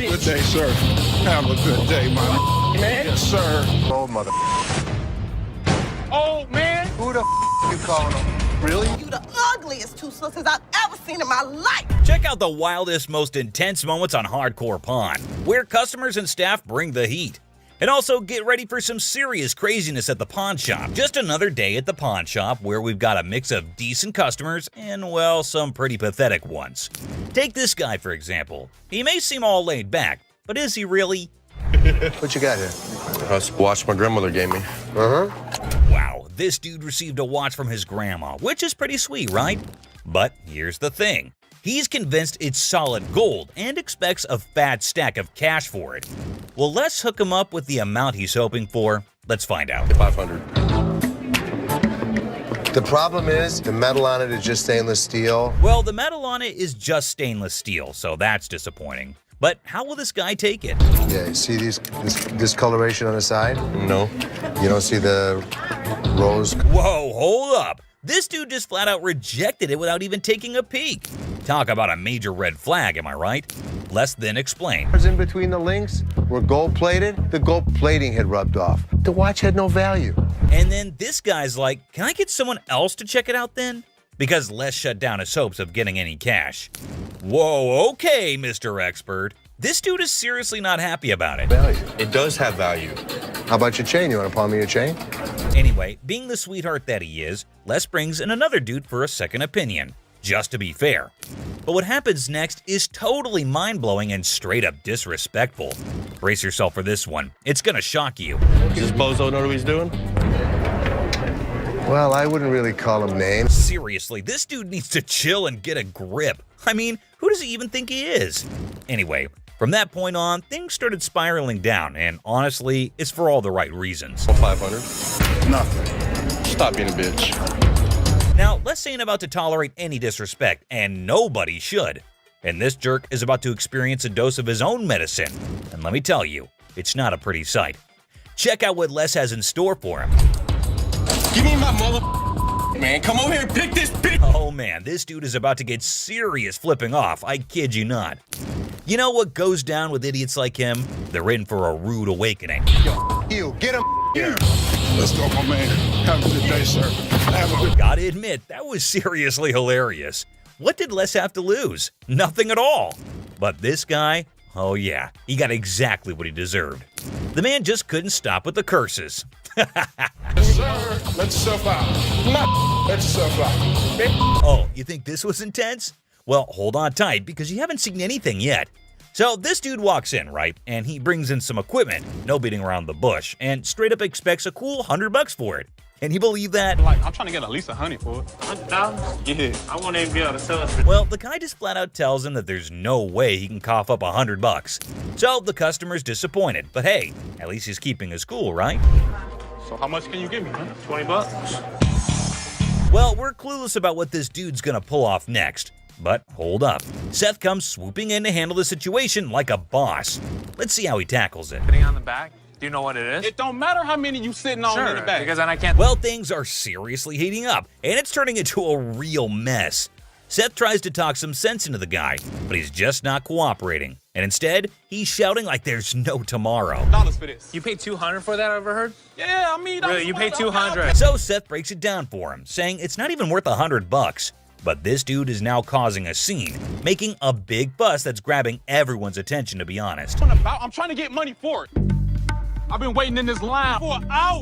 Good day, sir. Have a good day, man. Yes, sir. Old mother. Oh, man. Who the you calling him? Really? You the ugliest two sisters I've ever seen in my life. Check out the wildest, most intense moments on Hardcore Pawn, where customers and staff bring the heat. And also get ready for some serious craziness at the pawn shop. Just another day at the pawn shop where we've got a mix of decent customers and, well, some pretty pathetic ones. Take this guy, for example. He may seem all laid back, but is he really? What you got here? That's a watch my grandmother gave me. Wow, this dude received a watch from his grandma, which is pretty sweet, right? But here's the thing. He's convinced it's solid gold and expects a fat stack of cash for it. Well, let's hook him up with the amount he's hoping for. Let's find out. 500. The problem is the metal on it is just stainless steel. Well, the metal on it is just stainless steel, so that's disappointing. But how will this guy take it? Yeah, you see this discoloration on the side? No. You don't see the rose? Whoa, hold up. This dude just flat out rejected it without even taking a peek. Talk about a major red flag, am I right? Let's then explain. In between the links were gold plated. The gold plating had rubbed off. The watch had no value. And then this guy's like, can I get someone else to check it out then? Because Les shut down his hopes of getting any cash. Whoa, okay, Mr. Expert. This dude is seriously not happy about it. Value. It does have value. How about your chain? You want to pawn me your chain? Anyway, being the sweetheart that he is, Les brings in another dude for a second opinion, just to be fair. But what happens next is totally mind-blowing and straight up disrespectful. Brace yourself for this one. It's gonna shock you. Does this bozo know what he's doing? Well, I wouldn't really call him names. Seriously, this dude needs to chill and get a grip. I mean, who does he even think he is? Anyway, from that point on, things started spiraling down, and honestly, it's for all the right reasons. 500. Nothing. Stop being a bitch. Now, Les ain't about to tolerate any disrespect, and nobody should. And this jerk is about to experience a dose of his own medicine. And let me tell you, it's not a pretty sight. Check out what Les has in store for him. Give me my mother, man. Come over here and pick this bitch. Oh man, this dude is about to get serious flipping off, I kid you not. You know what goes down with idiots like him? They're in for a rude awakening. You, get him here. Let's go, my man. Have a good day, sir. Have a good Gotta admit, that was seriously hilarious. What did Les have to lose? Nothing at all. But this guy, oh yeah, he got exactly what he deserved. The man just couldn't stop with the curses. Yes, sir. Let yourself out. Let yourself out. Oh, you think this was intense? Well, hold on tight because you haven't seen anything yet. So this dude walks in, right? And he brings in some equipment, no beating around the bush, and straight up expects a cool $100 for it. Can you believe that? Like, I'm trying to get at least 100 for it. 100,000? Yeah. I won't even be able to sell it for. Well, the guy just flat out tells him that there's no way he can cough up $100. So the customer's disappointed, but hey, at least he's keeping his cool, right? So how much can you give me, man? 20 bucks? Well, we're clueless about what this dude's gonna pull off next. But hold up. Seth comes swooping in to handle the situation like a boss. Let's see how he tackles it. Sitting on the back? Do you know what it is? It don't matter how many you sitting on in the back. Because then I can't. Well, things are seriously heating up, and it's turning into a real mess. Seth tries to talk some sense into the guy, but he's just not cooperating. And instead, he's shouting like there's no tomorrow. Dollars for this. You paid 200 for that, I overheard? Yeah, I mean, Really, you paid 200. So Seth breaks it down for him, saying it's not even worth $100. But this dude is now causing a scene, making a big fuss that's grabbing everyone's attention, to be honest. I'm trying to get money for it. I've been waiting in this line for an hour.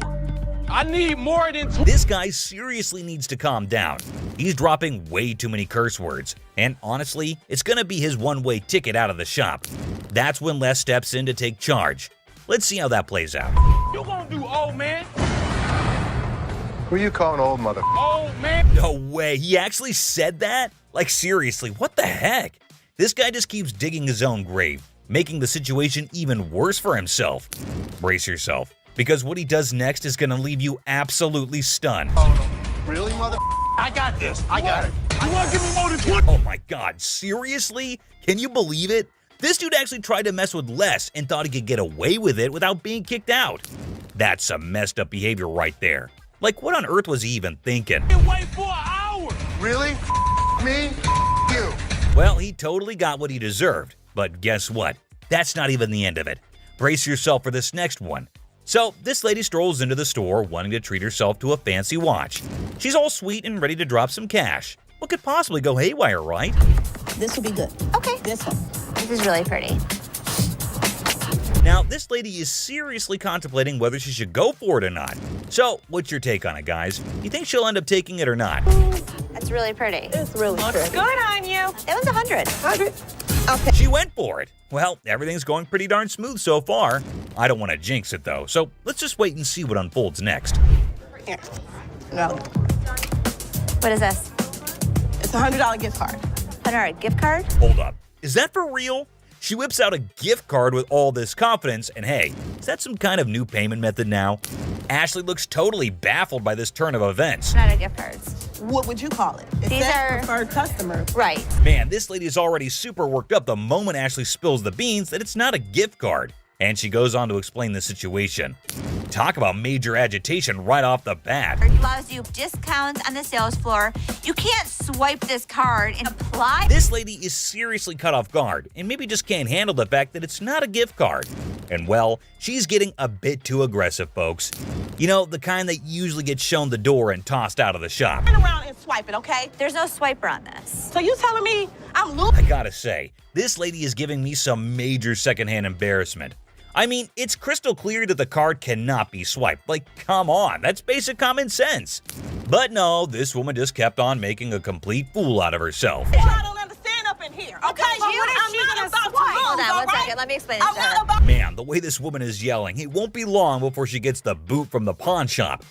I need more than This guy seriously needs to calm down. He's dropping way too many curse words, and honestly, it's gonna be his one-way ticket out of the shop. That's when Les steps in to take charge. Let's see how that plays out. You gonna do old man? Who you calling old mother? Old man? No way, he actually said that? Like seriously, what the heck? This guy just keeps digging his own grave, making the situation even worse for himself. Brace yourself, because what he does next is gonna leave you absolutely stunned. Really, mother? I got this. I got it. You wanna give me more than 20? Oh my god, seriously? Can you believe it? This dude actually tried to mess with Les and thought he could get away with it without being kicked out. That's some messed up behavior right there. Like, what on earth was he even thinking? Wait for an hour. Really? Me? You. Well, he totally got what he deserved. But guess what? that's not even the end of it. Brace yourself for this next one. So, this lady strolls into the store wanting to treat herself to a fancy watch. She's all sweet and ready to drop some cash. What could possibly go haywire, right? This will be good. Okay. This one. This is really pretty. Now, this lady is seriously contemplating whether she should go for it or not. So, what's your take on it, guys? You think she'll end up taking it or not? That's really pretty. It's really pretty. Good on you. It was 100. 100. Okay. She went for it. Well, everything's going pretty darn smooth so far. I don't want to jinx it though, so let's just wait and see what unfolds next. Here. No. What is this? It's a $100 gift card. $100 gift card? Hold up. Is that for real? She whips out a gift card with all this confidence, and hey, is that some kind of new payment method now? Ashley looks totally baffled by this turn of events. Not a gift cards. What would you call it? It These says are- preferred customer. Right. Man, this lady is already super worked up the moment Ashley spills the beans that it's not a gift card. And she goes on to explain the situation. Talk about major agitation right off the bat. It allows you discounts on the sales floor. You can't swipe this card and apply. This lady is seriously caught off guard and maybe just can't handle the fact that it's not a gift card. And well, she's getting a bit too aggressive, folks. You know, the kind that usually gets shown the door and tossed out of the shop. Turn around and swipe it, okay? There's no swiper on this. So you telling me I'm losing? I gotta say, this lady is giving me some major secondhand embarrassment. I mean, it's crystal clear that the card cannot be swiped. Like, come on, that's basic common sense. But no, this woman just kept on making a complete fool out of herself. I don't understand up in here, okay? Well, what is I'm she not gonna about to swipe? lose, Hold on, all one right? second. Let me explain this I'm to her. not about Man, the way this woman is yelling, it won't be long before she gets the boot from the pawn shop.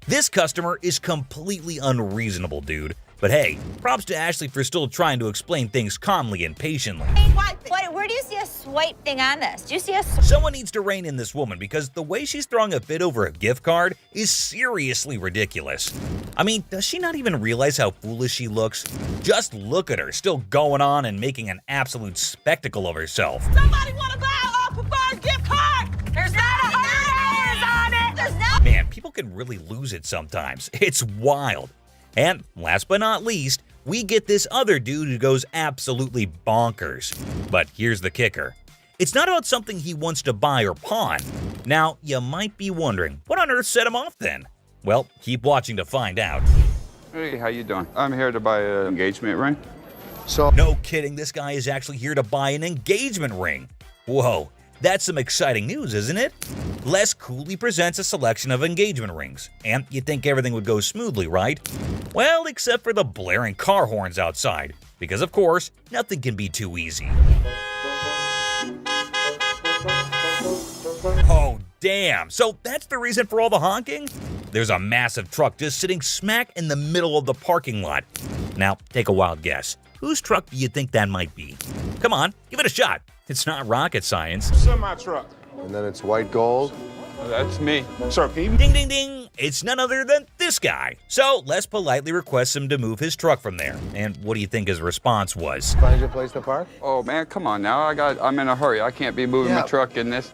This customer is completely unreasonable, dude. But hey, props to Ashley for still trying to explain things calmly and patiently. swipe it. Where do you see a swipe thing on this? Do you see a Someone needs to rein in this woman because the way she's throwing a fit over a gift card is seriously ridiculous. I mean, does she not even realize how foolish she looks? Just look at her, still going on and making an absolute spectacle of herself. Somebody want to buy a preferred gift card? There's not $100 on it. There's not. Man, people can really lose it sometimes. It's wild. And last but not least, we get this other dude who goes absolutely bonkers. But here's the kicker. It's not about something he wants to buy or pawn. Now, you might be wondering, what on earth set him off then? Well, keep watching to find out. Hey, how you doing? I'm here to buy an engagement ring. So, No kidding, this guy is actually here to buy an engagement ring. Whoa, that's some exciting news, isn't it? Les coolly presents a selection of engagement rings, and you'd think everything would go smoothly, right? Well, except for the blaring car horns outside, because of course, nothing can be too easy. Oh, damn, so that's the reason for all the honking? There's a massive truck just sitting smack in the middle of the parking lot. Now, take a wild guess. Whose truck do you think that might be? Come on, give it a shot. It's not rocket science. Semi-truck. and then it's white gold. That's me. Sir, can you Ding, ding, ding. It's none other than this guy. So Les politely requests him to move his truck from there. And what do you think his response was? Find your place to park? Oh man, come on now. I'm in a hurry. I can't be moving Yeah. my truck in this.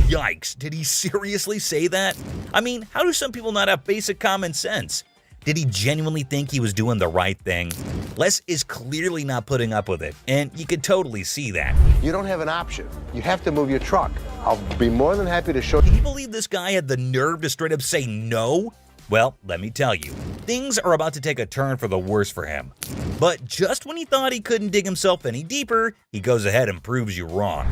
Yikes, did he seriously say that? I mean, how do some people not have basic common sense? Did he genuinely think he was doing the right thing? Les is clearly not putting up with it, and you could totally see that. You don't have an option. You have to move your truck. I'll be more than happy to show Can you. you believe this guy had the nerve to straight up say no? Well, let me tell you, things are about to take a turn for the worse for him. But just when he thought he couldn't dig himself any deeper, he goes ahead and proves you wrong.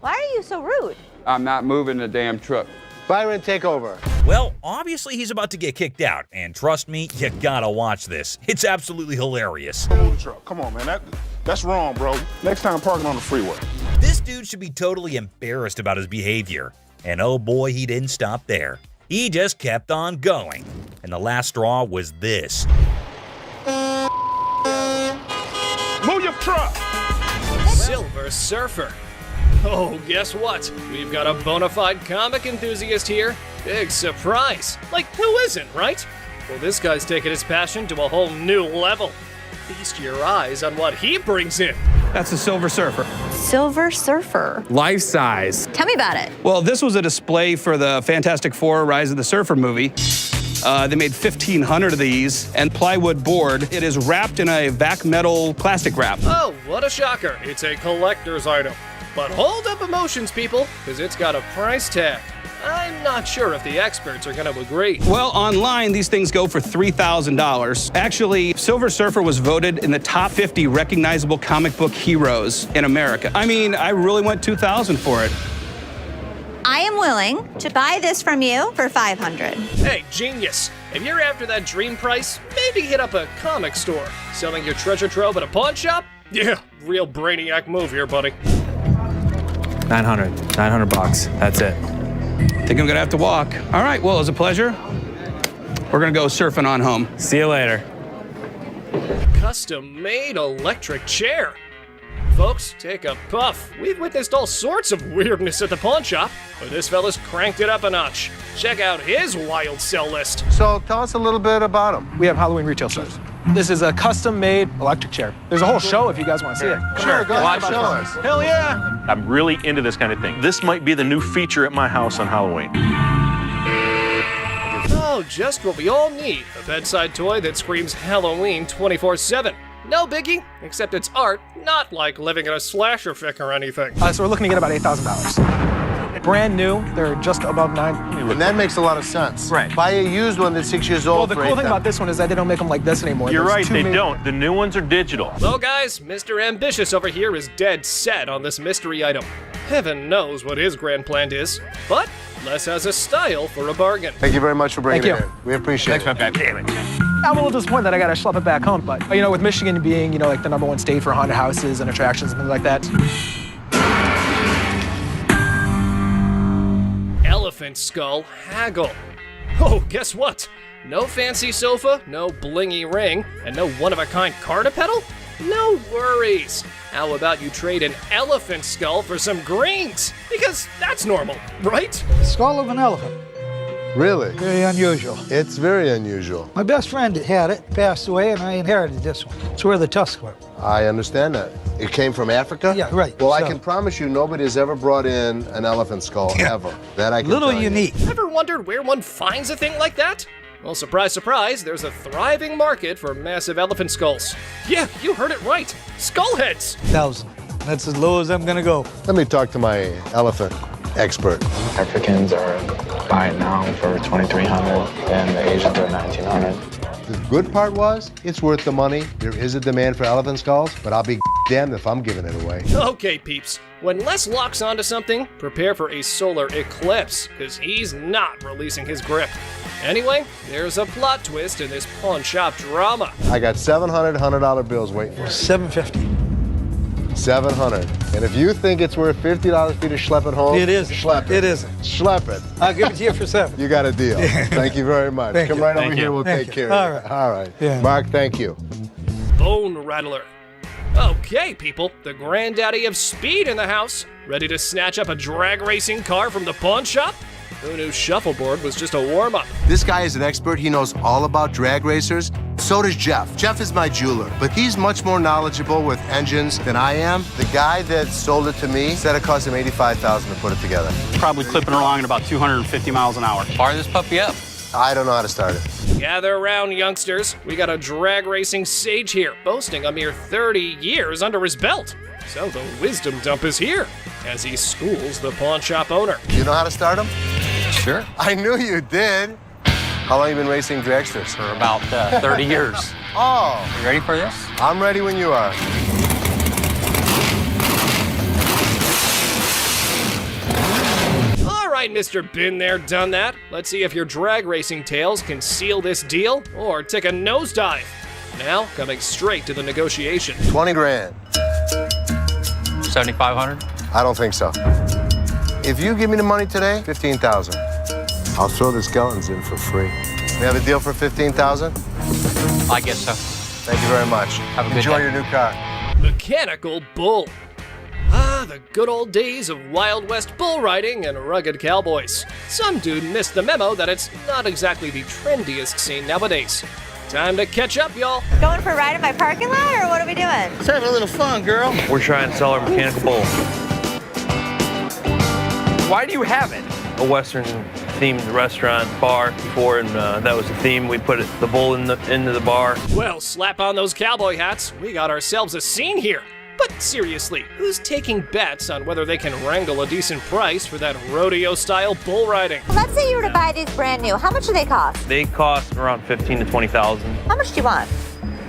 Why are you so rude? I'm not moving the damn truck. Byron, take over. Well, obviously he's about to get kicked out, and trust me, you gotta watch this. It's absolutely hilarious. move the truck? Come on, man. That's wrong, bro. Next time, parking on the freeway. This dude should be totally embarrassed about his behavior. And oh boy, he didn't stop there. He just kept on going. And the last straw was this. Move your truck. Silver Surfer. Oh, guess what? We've got a bona fide comic enthusiast here. Big surprise. Like, who isn't, right? Well, this guy's taking his passion to a whole new level. Feast your eyes on what he brings in. That's the Silver Surfer. Silver Surfer. Life size. Tell me about it. Well, this was a display for the Fantastic Four Rise of the Surfer movie. They made 1,500 of these, and plywood board. It is wrapped in a vac metal plastic wrap. Oh, what a shocker. It's a collector's item. But hold up emotions, people, because it's got a price tag. I'm not sure if the experts are going to agree. Well, online, these things go for $3,000. Actually, Silver Surfer was voted in the top 50 recognizable comic book heroes in America. I mean, I really went $2,000 for it. I am willing to buy this from you for $500. Hey, genius. If you're after that dream price, maybe hit up a comic store. Selling your treasure trove at a pawn shop? Yeah, real brainiac move here, buddy. 900 bucks. That's it. Think I'm gonna have to walk. All right, well, it was a pleasure. We're gonna go surfing on home. See you later. Custom-made electric chair. Folks, take a puff. We've witnessed all sorts of weirdness at the pawn shop, but this fella's cranked it up a notch. Check out his wild sell list. So tell us a little bit about them. We have Halloween retail stores. This is a custom-made electric chair. There's a whole show if you guys want to see it. Sure, go ahead, show us. Hell yeah! I'm really into this kind of thing. This might be the new feature at my house on Halloween. Oh, just what we all need. A bedside toy that screams Halloween 24/7. No biggie, except it's art, not like living in a slasher fic or anything. So we're looking to get about $8,000. Brand new, they're just above $9,000. And that makes a lot of sense. Right. Buy a used one that's 6 years old. Well, the cool thing about this one is that they don't make them like this anymore. You're right, they don't. The new ones are digital. Well, guys, Mr. Ambitious over here is dead set on this mystery item. Heaven knows what his grand plan is, but Les has a style for a bargain. Thank you very much for bringing Thank it you. in. We appreciate it. Damn it. I'm a little disappointed that I gotta schlep it back home, but, you know, with Michigan being, like the #1 state for haunted houses and attractions and things like that. Elephant skull haggle. Oh, guess what? No fancy sofa, no blingy ring, and no one-of-a-kind car to pedal? No worries. How about you trade an elephant skull for some greens? Because that's normal, right? Skull of an elephant. Really? Very unusual. It's very unusual. My best friend had it, passed away, and I inherited this one. It's where the tusks were. I understand that. It came from Africa? Yeah, right. Well, I So- can promise you nobody has ever brought in an elephant skull, ever. That I can Little tell you. unique. Ever wondered where one finds a thing like that? Well, surprise, surprise, there's a thriving market for massive elephant skulls. Yeah, you heard it right. Skull heads. 1,000. That's as low as I'm gonna go. Let me talk to my elephant expert. Africans are buying now for $2,300 and the Asians are $1,900. The good part was, it's worth the money. There is a demand for elephant skulls, but I'll be damned if I'm giving it away. Okay, peeps. When Les locks onto something, prepare for a solar eclipse, because he's not releasing his grip. Anyway, there's a plot twist in this pawn shop drama. I got $700 bills waiting for me. $750. 700. And if you think it's worth $50 for you to schlep it home, It isn't. Schlep it. It isn't. Schlep it. I'll give it to you for 7. You got a deal. Thank you very much. Thank Come you. right over Thank here. you. We'll Thank take you. care All of right. it. All right. Yeah. Mark, thank you. Bone rattler. Okay, people, the granddaddy of speed in the house. Ready to snatch up a drag racing car from the pawn shop? Who knew shuffleboard was just a warm-up? This guy is an expert. He knows all about drag racers. So does Jeff. Jeff is my jeweler, but he's much more knowledgeable with engines than I am. The guy that sold it to me said it cost him $85,000 to put it together. Probably clipping along at about 250 miles an hour. Fire this puppy up. I don't know how to start it. Gather around, youngsters. We got a drag racing sage here, boasting a mere 30 years under his belt. So the wisdom dump is here, as he schools the pawn shop owner. You know how to start him? Sure. I knew you did. How long have you been racing dragsters? For about 30 years. Oh. You ready for this? I'm ready when you are. All right, Mr. Been There, Done That. Let's see if your drag racing tales can seal this deal or take a nosedive. Now, coming straight to the negotiation. 20 grand. 7,500. I don't think so. If you give me the money today, 15,000. I'll throw the skeletons in for free. We have a deal for 15,000? I guess so. Thank you very much. Have a good Enjoy day. your new car. Mechanical bull. Ah, the good old days of Wild West bull riding and rugged cowboys. Some dude missed the memo that it's not exactly the trendiest scene nowadays. Time to catch up, y'all. Going for a ride in my parking lot, or what are we doing? Let's have a little fun, girl. We're trying to sell our mechanical bull. Why do you have it? A Western-themed restaurant bar before, and that was the theme. We put the bull into the bar. Well, slap on those cowboy hats. We got ourselves a scene here. But seriously, who's taking bets on whether they can wrangle a decent price for that rodeo-style bull riding? Let's say you were to buy these brand new. How much do they cost? They cost around $15,000 to $20,000. How much do you want?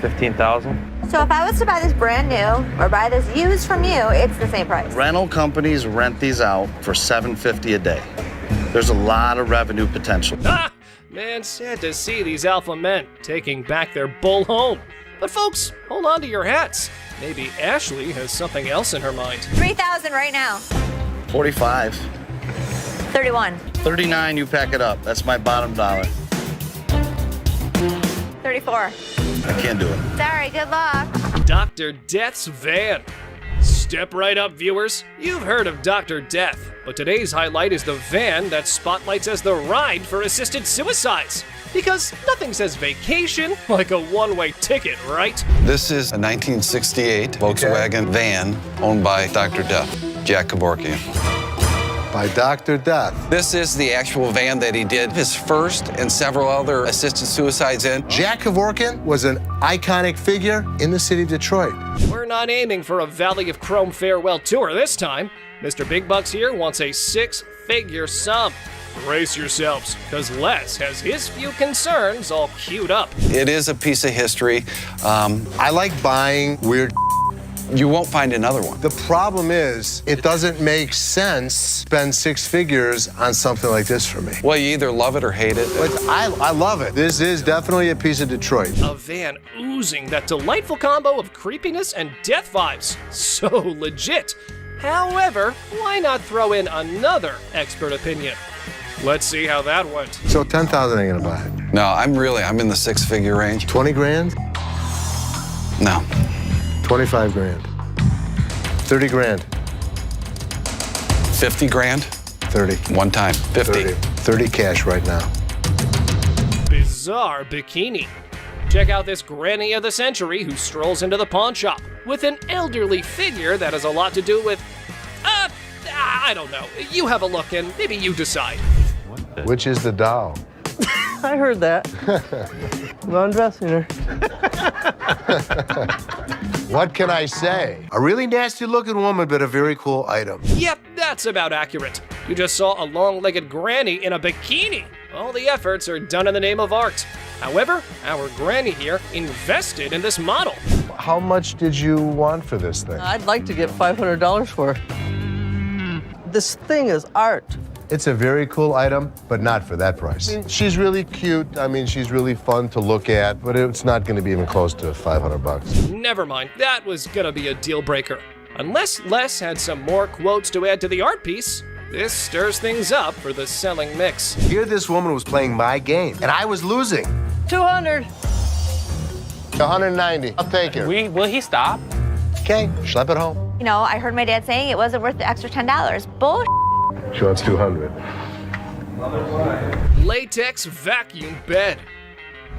$15,000. So if I was to buy this brand new or buy this used from you, it's the same price. Rental companies rent these out for $750 a day. There's a lot of revenue potential. Ah! Man, sad to see these alpha men taking back their bull home. But folks, hold on to your hats. Maybe Ashley has something else in her mind. $3,000 right now. 45. 31. 39, you pack it up. That's my bottom dollar. 34. I can't do it. Sorry, good luck. Dr. Death's van. Step right up, viewers. You've heard of Dr. Death, but today's highlight is the van that spotlights as the ride for assisted suicides. Because nothing says vacation like a one-way ticket, right? This is a 1968 Volkswagen van owned by Dr. Death, Jack Kevorkian. By Dr. Death. This is the actual van that he did his first and several other assisted suicides in. Jack Kevorkian was an iconic figure in the city of Detroit. We're not aiming for a Valley of Chrome farewell tour this time. Mr. Big Bucks here wants a six-figure sum. Brace yourselves, because Les has his few concerns all queued up. It is a piece of history. I like buying weird. You won't find another one. The problem is, it doesn't make sense to spend six figures on something like this for me. Well, you either love it or hate it. But I love it. This is definitely a piece of Detroit. A van oozing that delightful combo of creepiness and death vibes. So legit. However, why not throw in another expert opinion? Let's see how that went. So 10,000 ain't gonna buy it. No, I'm in the six-figure range. 20 grand? No. 25 grand. 30 grand. 50 grand? 30. One time. 50. 30 cash right now. Bizarre bikini. Check out this granny of the century who strolls into the pawn shop with an elderly figure that has a lot to do with, I don't know. You have a look and maybe you decide. Which is the doll? I heard that. I'm undressing her. What can I say? A really nasty looking woman, but a very cool item. Yep, that's about accurate. You just saw a long-legged granny in a bikini. All the efforts are done in the name of art. However, our granny here invested in this model. How much did you want for this thing? I'd like to get $500 for it. This thing is art. It's a very cool item, but not for that price. She's really cute. I mean, she's really fun to look at, but it's not going to be even close to 500 bucks. Never mind, that was gonna be a deal breaker. Unless Les had some more quotes to add to the art piece, this stirs things up for the selling mix. Here this woman was playing my game, and I was losing. 200. 190. I'll take it. Will he stop? Okay, schlep it home. You know, I heard my dad saying it wasn't worth the extra $10. Bull. She wants 200. Latex vacuum bed.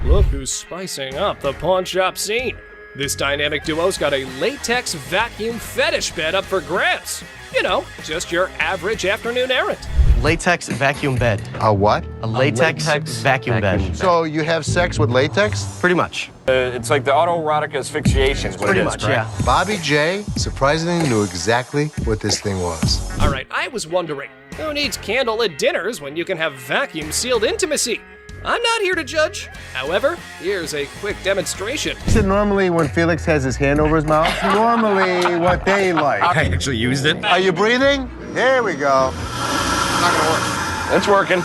Look who's spicing up the pawn shop scene. This dynamic duo's got a latex vacuum fetish bed up for grabs. You know, just your average afternoon errand. Latex vacuum bed. A what? A latex vacuum bed. So you have sex with latex? Pretty much. It's like the autoerotic asphyxiation is what Pretty it is, much, correct? yeah. Bobby J surprisingly knew exactly what this thing was. All right, I was wondering, who needs candlelit dinners when you can have vacuum-sealed intimacy? I'm not here to judge. However, here's a quick demonstration. So normally when Felix has his hand over his mouth, normally what they like. I actually used it. Are you breathing? There we go. Not gonna work. It's working.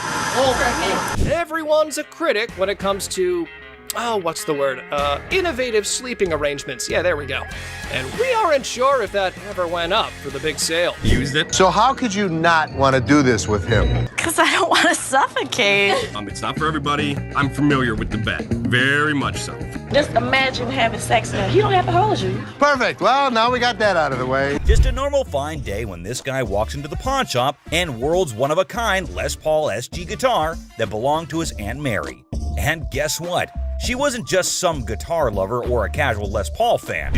Everyone's a critic when it comes to, what's the word? Innovative sleeping arrangements. Yeah, there we go. And we aren't sure if that ever went up for the big sale. Used it. So how could you not want to do this with him? Because I don't want to suffocate. It's not for everybody. I'm familiar with the bed. Very much so. Just imagine having sex and he don't have to hold you. Perfect. Well, now we got that out of the way. Just a normal fine day when this guy walks into the pawn shop and world's one-of-a-kind Les Paul SG guitar that belonged to his Aunt Mary. And guess what? She wasn't just some guitar lover or a casual Les Paul fan.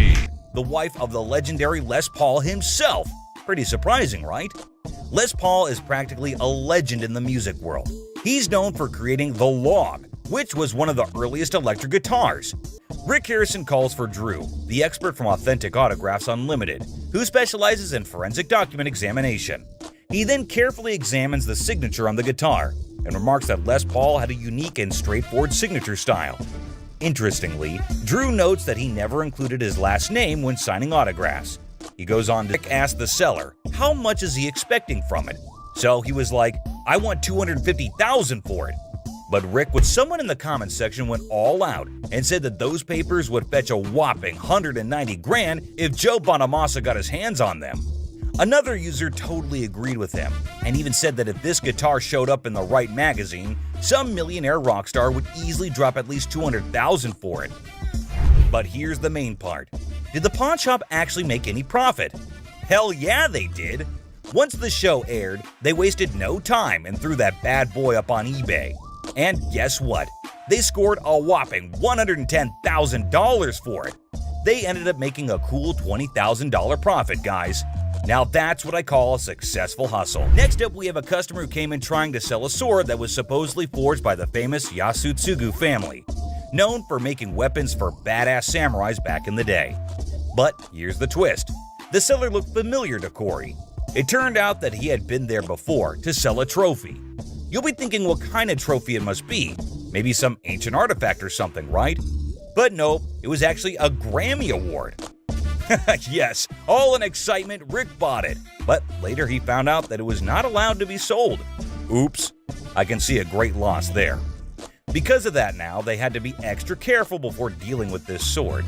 The wife of the legendary Les Paul himself. Pretty surprising, right? Les Paul is practically a legend in the music world. He's known for creating the log, which was one of the earliest electric guitars. Rick Harrison calls for Drew, the expert from Authentic Autographs Unlimited, who specializes in forensic document examination. He then carefully examines the signature on the guitar and remarks that Les Paul had a unique and straightforward signature style. Interestingly, Drew notes that he never included his last name when signing autographs. He goes on to ask the seller how much is he expecting from it. So he was like, "I want $250,000 for it." But Rick, with someone in the comments section, went all out and said that those papers would fetch a whopping $190,000 if Joe Bonamassa got his hands on them. Another user totally agreed with him and even said that if this guitar showed up in the right magazine, some millionaire rock star would easily drop at least $200,000 for it. But here's the main part. Did the pawn shop actually make any profit? Hell yeah, they did. Once the show aired, they wasted no time and threw that bad boy up on eBay. And guess what? They scored a whopping $110,000 for it. They ended up making a cool $20,000 profit, guys. Now that's what I call a successful hustle. Next up, we have a customer who came in trying to sell a sword that was supposedly forged by the famous Yasutsugu family, known for making weapons for badass samurais back in the day. But here's the twist. The seller looked familiar to Corey. It turned out that he had been there before to sell a trophy. You'll be thinking what kind of trophy it must be. Maybe some ancient artifact or something, right? But nope, it was actually a Grammy Award. Yes, all in excitement, Rick bought it. But later he found out that it was not allowed to be sold. Oops, I can see a great loss there. Because of that now, they had to be extra careful before dealing with this sword.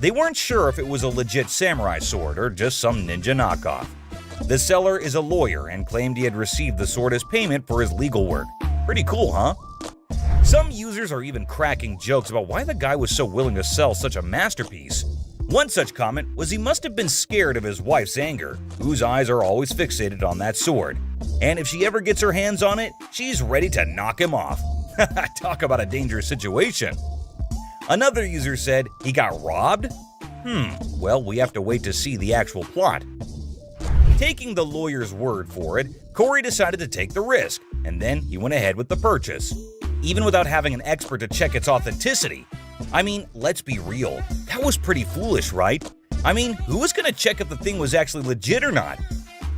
They weren't sure if it was a legit samurai sword or just some ninja knockoff. The seller is a lawyer and claimed he had received the sword as payment for his legal work. Pretty cool, huh? Some users are even cracking jokes about why the guy was so willing to sell such a masterpiece. One such comment was he must have been scared of his wife's anger, whose eyes are always fixated on that sword. And if she ever gets her hands on it, she's ready to knock him off. Talk about a dangerous situation. Another user said he got robbed? Well, we have to wait to see the actual plot. Taking the lawyer's word for it, Corey decided to take the risk, and then he went ahead with the purchase, even without having an expert to check its authenticity. I mean, let's be real, that was pretty foolish, right? I mean, who was going to check if the thing was actually legit or not?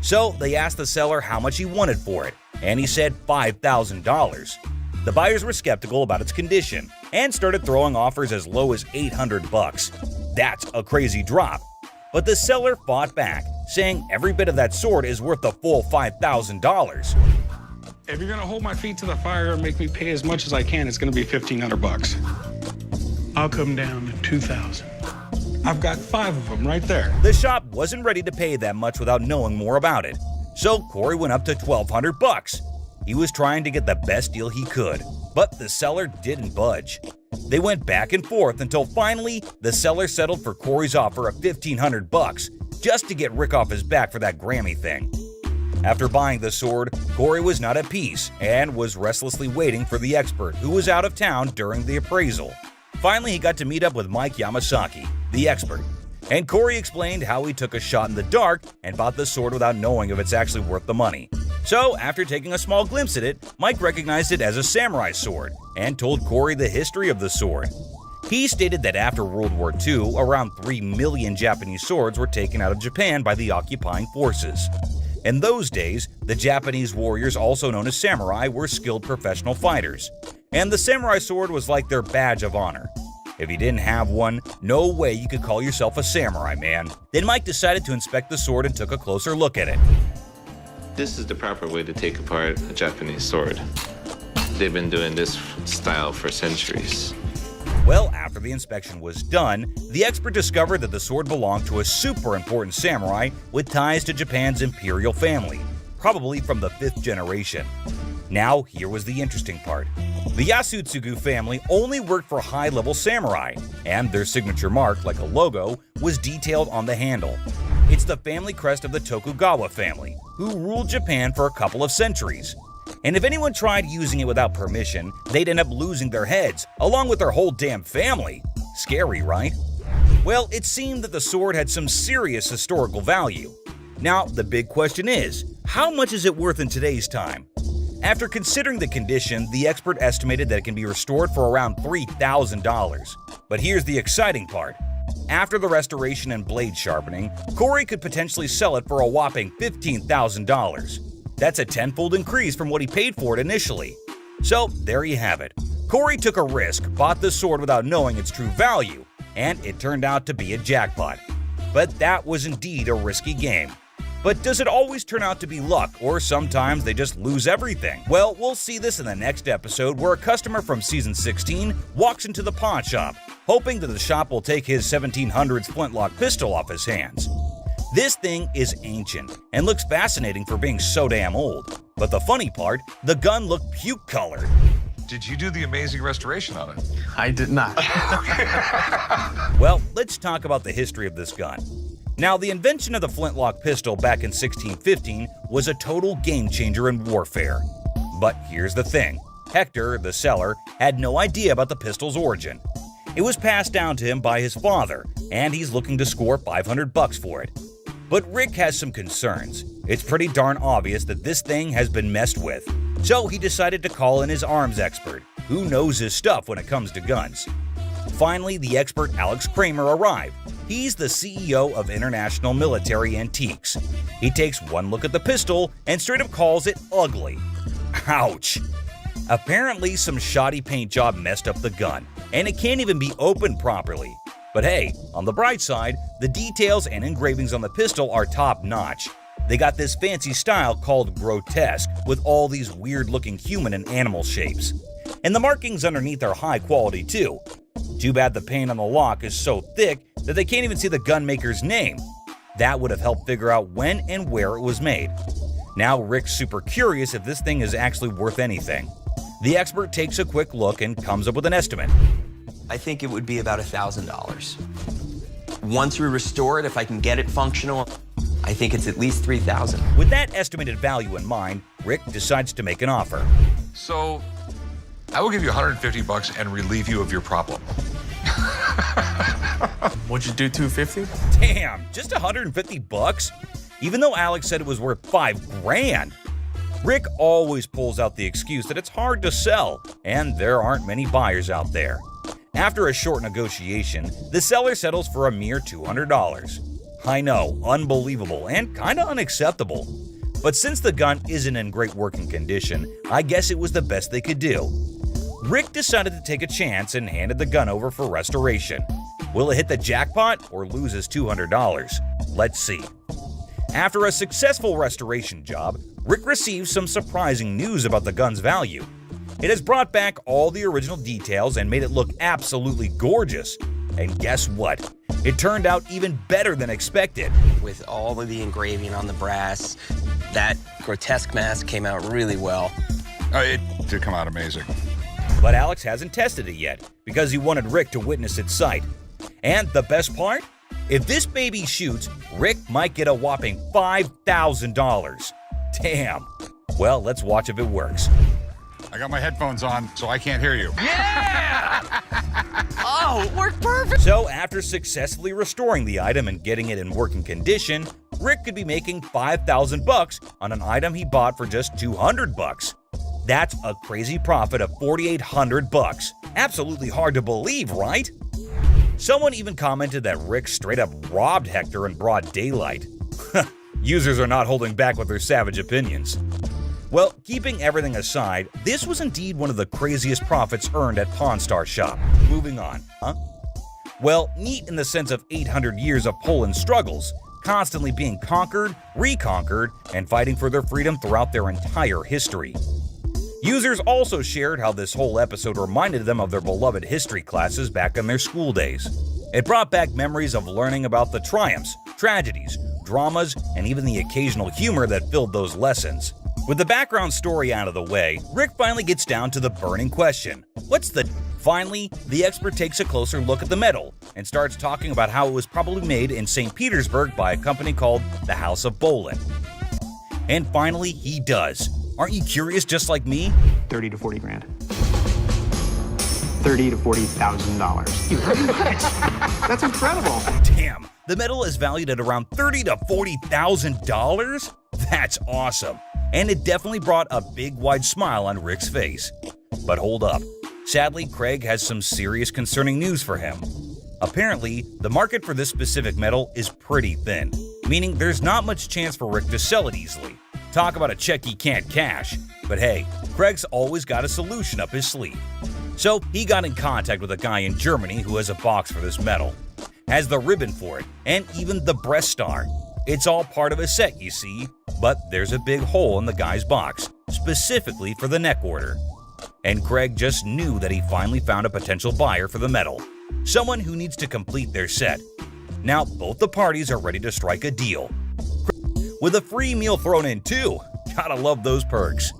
So they asked the seller how much he wanted for it, and he said $5,000. The buyers were skeptical about its condition and started throwing offers as low as $800. That's a crazy drop. But the seller fought back, saying every bit of that sword is worth the full $5,000. If you're gonna hold my feet to the fire and make me pay as much as I can, it's gonna be $1,500. I'll come down to $2,000. I've got 5 of them right there. The shop wasn't ready to pay that much without knowing more about it, so Corey went up to $1,200. He was trying to get the best deal he could, but the seller didn't budge. They went back and forth until finally the seller settled for Corey's offer of $1,500 just to get Rick off his back for that Grammy thing. After buying the sword, Corey was not at peace and was restlessly waiting for the expert who was out of town during the appraisal. Finally, he got to meet up with Mike Yamasaki, the expert, and Corey explained how he took a shot in the dark and bought the sword without knowing if it's actually worth the money. So, after taking a small glimpse at it, Mike recognized it as a samurai sword and told Corey the history of the sword. He stated that after World War II, around 3 million Japanese swords were taken out of Japan by the occupying forces. In those days, the Japanese warriors, also known as samurai, were skilled professional fighters, and the samurai sword was like their badge of honor. If you didn't have one, no way you could call yourself a samurai, man. Then Mike decided to inspect the sword and took a closer look at it. This is the proper way to take apart a Japanese sword. They've been doing this style for centuries. Well, after the inspection was done, the expert discovered that the sword belonged to a super important samurai with ties to Japan's imperial family, probably from the 5th generation. Now, here was the interesting part. The Yasutsugu family only worked for high-level samurai, and their signature mark, like a logo, was detailed on the handle. It's the family crest of the Tokugawa family, who ruled Japan for a couple of centuries. And if anyone tried using it without permission, they'd end up losing their heads, along with their whole damn family. Scary, right? Well, it seemed that the sword had some serious historical value. Now, the big question is, how much is it worth in today's time? After considering the condition, the expert estimated that it can be restored for around $3,000. But here's the exciting part. After the restoration and blade sharpening, Corey could potentially sell it for a whopping $15,000. That's a tenfold increase from what he paid for it initially. So there you have it. Corey took a risk, bought the sword without knowing its true value, and it turned out to be a jackpot. But that was indeed a risky game. But does it always turn out to be luck, or sometimes they just lose everything? Well, we'll see this in the next episode, where a customer from season 16 walks into the pawn shop, hoping that the shop will take his 1700s Flintlock pistol off his hands. This thing is ancient and looks fascinating for being so damn old. But the funny part, the gun looked puke-colored. Did you do the amazing restoration on it? I did not. Well, let's talk about the history of this gun. Now, the invention of the Flintlock pistol back in 1615 was a total game-changer in warfare. But here's the thing. Hector, the seller, had no idea about the pistol's origin. It was passed down to him by his father, and he's looking to score $500 for it. But Rick has some concerns. It's pretty darn obvious that this thing has been messed with. So he decided to call in his arms expert, who knows his stuff when it comes to guns. Finally, the expert Alex Kramer arrived. He's the CEO of International Military Antiques. He takes one look at the pistol and straight up calls it ugly. Ouch! Apparently, some shoddy paint job messed up the gun, and it can't even be opened properly. But hey, on the bright side, the details and engravings on the pistol are top-notch. They got this fancy style called grotesque, with all these weird-looking human and animal shapes. And the markings underneath are high quality too. Too bad the paint on the lock is so thick that they can't even see the gun maker's name. That would have helped figure out when and where it was made. Now Rick's super curious if this thing is actually worth anything. The expert takes a quick look and comes up with an estimate. I think it would be about $1,000. Once we restore it, if I can get it functional, I think it's at least $3,000. With that estimated value in mind, Rick decides to make an offer. So, I will give you $150 and relieve you of your problem. Would you do $250? Damn, just $150? Even though Alex said it was worth $5,000. Rick always pulls out the excuse that it's hard to sell, and there aren't many buyers out there. After a short negotiation, the seller settles for a mere $200. I know, unbelievable and kinda unacceptable. But since the gun isn't in great working condition, I guess it was the best they could do. Rick decided to take a chance and handed the gun over for restoration. Will it hit the jackpot or lose his $200? Let's see. After a successful restoration job, Rick receives some surprising news about the gun's value. It has brought back all the original details and made it look absolutely gorgeous. And guess what? It turned out even better than expected. With all of the engraving on the brass, that grotesque mask came out really well. It did come out amazing. But Alex hasn't tested it yet because he wanted Rick to witness its sight. And the best part? If this baby shoots, Rick might get a whopping $5,000. Damn. Well, let's watch if it works. I got my headphones on, so I can't hear you. Yeah! Oh, it worked perfect! So after successfully restoring the item and getting it in working condition, Rick could be making $5,000 on an item he bought for just $200. That's a crazy profit of $4,800. Absolutely hard to believe, right? Someone even commented that Rick straight up robbed Hector in broad daylight. Users are not holding back with their savage opinions. Well, keeping everything aside, this was indeed one of the craziest profits earned at Pawn Star Shop. Moving on, huh? Well, neat in the sense of 800 years of Poland struggles, constantly being conquered, reconquered, and fighting for their freedom throughout their entire history. Users also shared how this whole episode reminded them of their beloved history classes back in their school days. It brought back memories of learning about the triumphs, tragedies, dramas, and even the occasional humor that filled those lessons. With the background story out of the way, Rick finally gets down to the burning question. What's the... Finally, the expert takes a closer look at the metal and starts talking about how it was probably made in St. Petersburg by a company called the House of Bolin. And finally, he does. Aren't you curious just like me? 30 to 40 grand. $30,000 to $40,000. That's incredible. Damn, the metal is valued at around $30,000 to $40,000? That's awesome. and it definitely brought a big wide smile on Rick's face. But hold up. Sadly, Craig has some serious concerning news for him. Apparently, the market for this specific metal is pretty thin, meaning there's not much chance for Rick to sell it easily. Talk about a check he can't cash. But hey, Craig's always got a solution up his sleeve. So he got in contact with a guy in Germany who has a box for this metal, has the ribbon for it, and even the breast star. It's all part of a set, you see, but there's a big hole in the guy's box, specifically for the neck order. And Craig just knew that he finally found a potential buyer for the metal, someone who needs to complete their set. Now, both the parties are ready to strike a deal, with a free meal thrown in too. Gotta love those perks.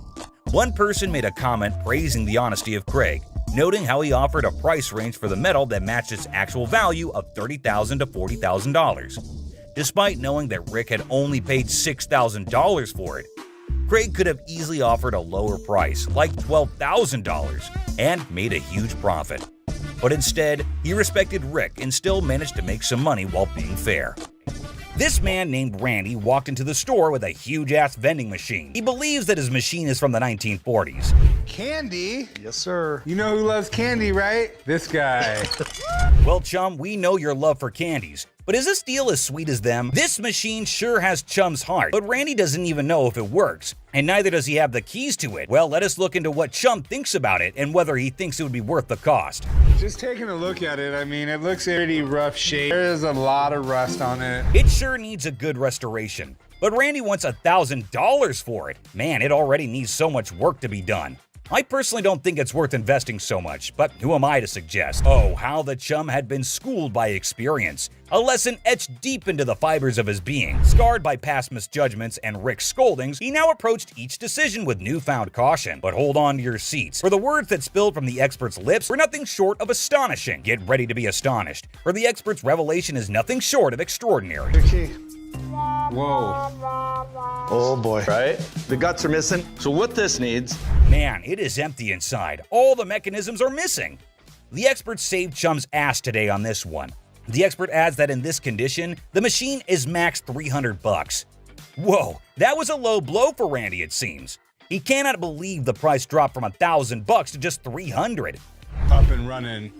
One person made a comment praising the honesty of Craig, noting how he offered a price range for the metal that matched its actual value of $30,000 to $40,000. Despite knowing that Rick had only paid $6,000 for it, Craig could have easily offered a lower price, like $12,000, and made a huge profit. But instead, he respected Rick and still managed to make some money while being fair. This man named Randy walked into the store with a huge-ass vending machine. He believes that his machine is from the 1940s. Candy? Yes, sir. You know who loves candy, right? This guy. Well, chum, we know your love for candies. But is this deal as sweet as them? This machine sure has Chum's heart, but Randy doesn't even know if it works, and neither does he have the keys to it. Well, let us look into what Chum thinks about it and whether he thinks it would be worth the cost. Just taking a look at it, I mean, it looks pretty rough shape. There's a lot of rust on it. It sure needs a good restoration, but Randy wants $1,000 for it. Man, it already needs so much work to be done. I personally don't think it's worth investing so much, but who am I to suggest? Oh, how the chum had been schooled by experience. A lesson etched deep into the fibers of his being. Scarred by past misjudgments and Rick's scoldings, he now approached each decision with newfound caution. But hold on to your seats, for the words that spilled from the expert's lips were nothing short of astonishing. Get ready to be astonished, for the expert's revelation is nothing short of extraordinary. Whoa. Oh boy. Right? The guts are missing. So what this needs... Man, it is empty inside. All the mechanisms are missing. The expert saved Chum's ass today on this one. The expert adds that in this condition, the machine is max $300. Whoa, that was a low blow for Randy, it seems. He cannot believe the price dropped from $1,000 to just $300. Up and running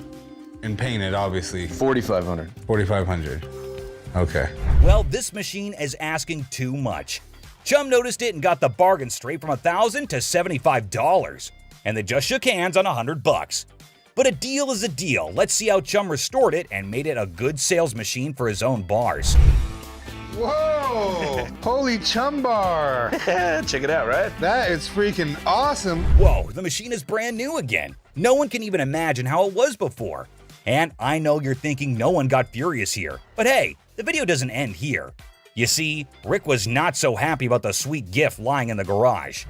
and painted, obviously. $4,500. $4,500. Okay. Well, this machine is asking too much. Chum noticed it and got the bargain straight from $1,000 to $75, and they just shook hands on $100. But a deal is a deal. Let's see how Chum restored it and made it a good sales machine for his own bars. Whoa! Holy chum bar! Check it out, right? That is freaking awesome. Whoa, the machine is brand new again. No one can even imagine how it was before. And I know you're thinking no one got furious here, but hey, the video doesn't end here. You see, Rick was not so happy about the sweet gift lying in the garage.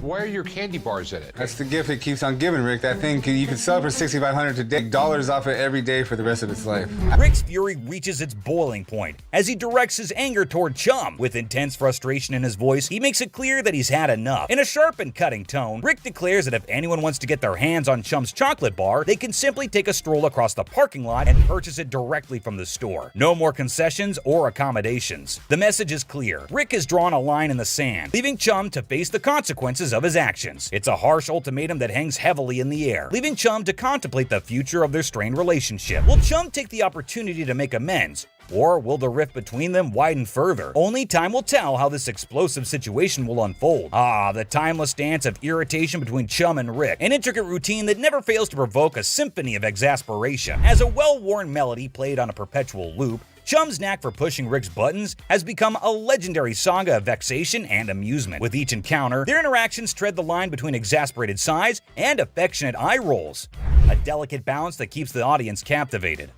Why are your candy bars in it? That's the gift it keeps on giving, Rick. That thing, you can sell it for $6,500 today, dollars off it every day for the rest of its life. Rick's fury reaches its boiling point as he directs his anger toward Chum. With intense frustration in his voice, he makes it clear that he's had enough. In a sharp and cutting tone, Rick declares that if anyone wants to get their hands on Chum's chocolate bar, they can simply take a stroll across the parking lot and purchase it directly from the store. No more concessions or accommodations. The message is clear. Rick has drawn a line in the sand, leaving Chum to face the consequences of his actions. It's a harsh ultimatum that hangs heavily in the air, leaving Chum to contemplate the future of their strained relationship. Will Chum take the opportunity to make amends, or will the rift between them widen further? Only time will tell how this explosive situation will unfold. Ah, the timeless dance of irritation between Chum and Rick, an intricate routine that never fails to provoke a symphony of exasperation. As a well-worn melody played on a perpetual loop, Chum's knack for pushing Rick's buttons has become a legendary saga of vexation and amusement. With each encounter, their interactions tread the line between exasperated sighs and affectionate eye rolls, a delicate balance that keeps the audience captivated.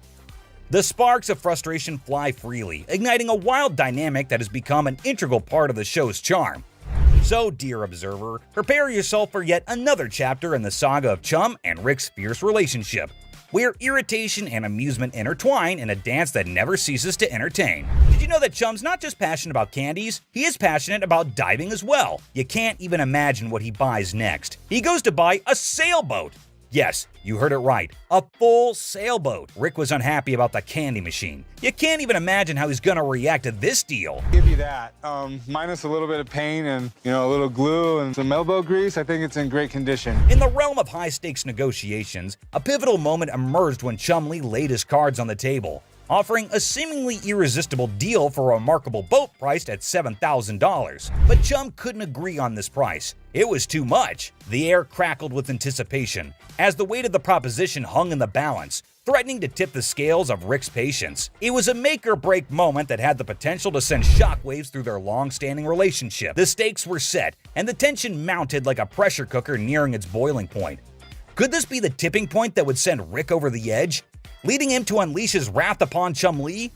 The sparks of frustration fly freely, igniting a wild dynamic that has become an integral part of the show's charm. So, dear observer, prepare yourself for yet another chapter in the saga of Chum and Rick's fierce relationship, where irritation and amusement intertwine in a dance that never ceases to entertain. Did you know that Chum's not just passionate about candies, he is passionate about diving as well? You can't even imagine what he buys next. He goes to buy a sailboat. Yes, you heard it right. A full sailboat. Rick was unhappy about the candy machine. You can't even imagine how he's gonna react to this deal. Give you that. Minus a little bit of paint and, a little glue and some elbow grease, I think it's in great condition. In the realm of high-stakes negotiations, a pivotal moment emerged when Chumlee laid his cards on the table, offering a seemingly irresistible deal for a remarkable boat priced at $7,000. But Chum couldn't agree on this price. It was too much. The air crackled with anticipation as the weight of the proposition hung in the balance, threatening to tip the scales of Rick's patience. It was a make-or-break moment that had the potential to send shockwaves through their long-standing relationship. The stakes were set, and the tension mounted like a pressure cooker nearing its boiling point. Could this be the tipping point that would send Rick over the edge, leading him to unleash his wrath upon Chumlee?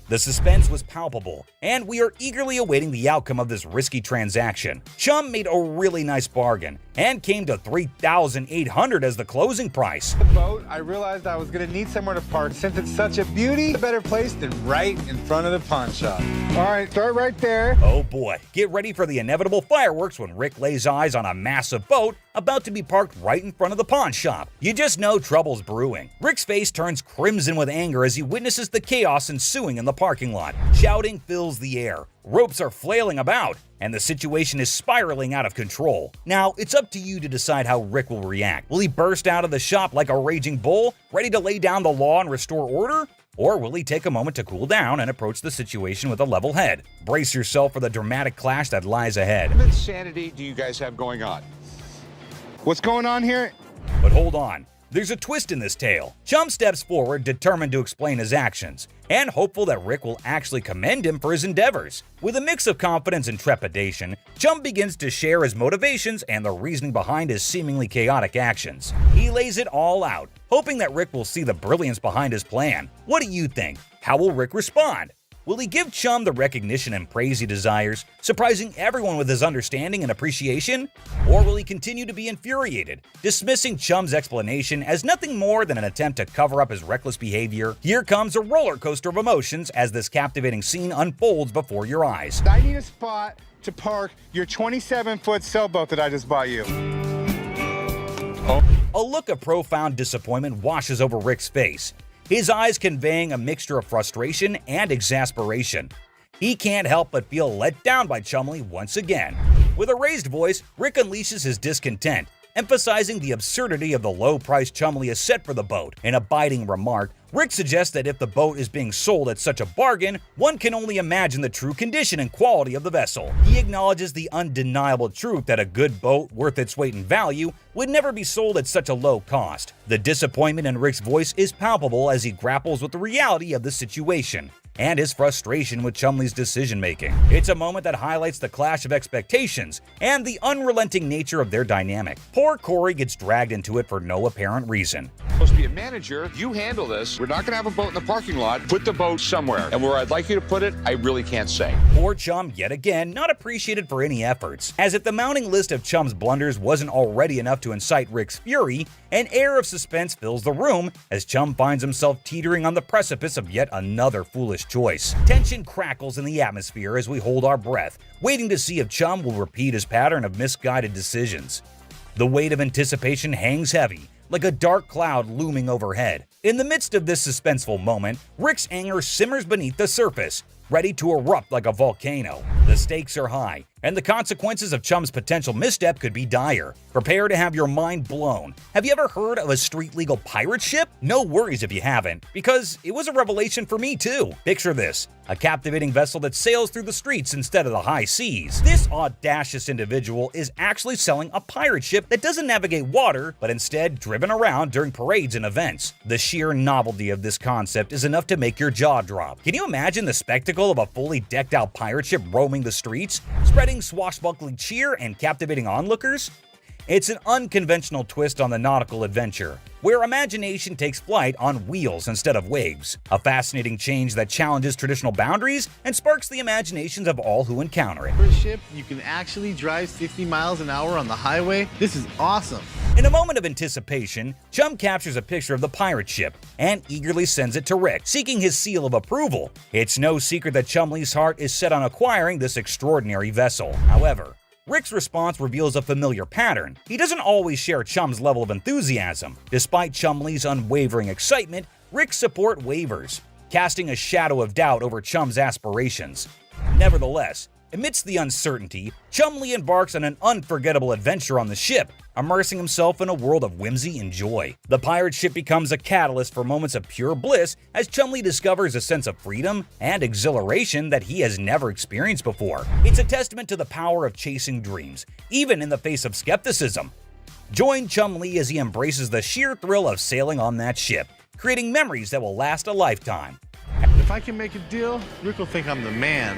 The suspense was palpable, and we are eagerly awaiting the outcome of this risky transaction. Chum made a really nice bargain, and came to $3,800 as the closing price. The boat, I realized I was gonna need somewhere to park. Since it's such a beauty, a better place than right in front of the pawn shop. All right, start right there. Oh boy, get ready for the inevitable fireworks when Rick lays eyes on a massive boat about to be parked right in front of the pawn shop. You just know trouble's brewing. Rick's face turns crimson with anger as he witnesses the chaos ensuing in the parking lot. Shouting fills the air, ropes are flailing about, and the situation is spiraling out of control. Now, it's up to you to decide how Rick will react. Will he burst out of the shop like a raging bull, ready to lay down the law and restore order? Or will he take a moment to cool down and approach the situation with a level head? Brace yourself for the dramatic clash that lies ahead. What insanity do you guys have going on? What's going on here? But hold on, there's a twist in this tale. Chum steps forward, determined to explain his actions, and hopeful that Rick will actually commend him for his endeavors. With a mix of confidence and trepidation, Chum begins to share his motivations and the reasoning behind his seemingly chaotic actions. He lays it all out, hoping that Rick will see the brilliance behind his plan. What do you think? How will Rick respond? Will he give Chum the recognition and praise he desires, surprising everyone with his understanding and appreciation? Or will he continue to be infuriated, dismissing Chum's explanation as nothing more than an attempt to cover up his reckless behavior? Here comes a roller coaster of emotions as this captivating scene unfolds before your eyes. I need a spot to park your 27-foot sailboat that I just bought you. A look of profound disappointment washes over Rick's face, his eyes conveying a mixture of frustration and exasperation. He can't help but feel let down by Chumlee once again. With a raised voice, Rick unleashes his discontent, emphasizing the absurdity of the low price Chumlee has set for the boat. In a biting remark, Rick suggests that if the boat is being sold at such a bargain, one can only imagine the true condition and quality of the vessel. He acknowledges the undeniable truth that a good boat worth its weight in value would never be sold at such a low cost. The disappointment in Rick's voice is palpable as he grapples with the reality of the situation and his frustration with Chumlee's decision-making. It's a moment that highlights the clash of expectations and the unrelenting nature of their dynamic. Poor Corey gets dragged into it for no apparent reason. Supposed to be a manager. You handle this. We're not going to have a boat in the parking lot. Put the boat somewhere. And where I'd like you to put it, I really can't say. Poor Chum, yet again, not appreciated for any efforts. As if the mounting list of Chum's blunders wasn't already enough to incite Rick's fury, an air of suspense fills the room as Chum finds himself teetering on the precipice of yet another foolish choice. Tension crackles in the atmosphere as we hold our breath, waiting to see if Chum will repeat his pattern of misguided decisions. The weight of anticipation hangs heavy, like a dark cloud looming overhead. In the midst of this suspenseful moment, Rick's anger simmers beneath the surface, ready to erupt like a volcano. The stakes are high, and the consequences of Chum's potential misstep could be dire. Prepare to have your mind blown. Have you ever heard of a street-legal pirate ship? No worries if you haven't, because it was a revelation for me too. Picture this, a captivating vessel that sails through the streets instead of the high seas. This audacious individual is actually selling a pirate ship that doesn't navigate water, but instead driven around during parades and events. The sheer novelty of this concept is enough to make your jaw drop. Can you imagine the spectacle of a fully decked out pirate ship roaming the streets, spreading swashbuckling cheer and captivating onlookers? It's an unconventional twist on the nautical adventure, where imagination takes flight on wheels instead of waves. A fascinating change that challenges traditional boundaries and sparks the imaginations of all who encounter it. For a ship, you can actually drive 60 miles an hour on the highway. This is awesome. In a moment of anticipation, Chum captures a picture of the pirate ship and eagerly sends it to Rick, seeking his seal of approval. It's no secret that Chumlee's heart is set on acquiring this extraordinary vessel. However, Rick's response reveals a familiar pattern. He doesn't always share Chum's level of enthusiasm. Despite Chumlee's unwavering excitement, Rick's support wavers, casting a shadow of doubt over Chum's aspirations. Nevertheless, amidst the uncertainty, Chumlee embarks on an unforgettable adventure on the ship, immersing himself in a world of whimsy and joy. The pirate ship becomes a catalyst for moments of pure bliss as Chumlee discovers a sense of freedom and exhilaration that he has never experienced before. It's a testament to the power of chasing dreams, even in the face of skepticism. Join Chumlee as he embraces the sheer thrill of sailing on that ship, creating memories that will last a lifetime. If I can make a deal, Rick will think I'm the man.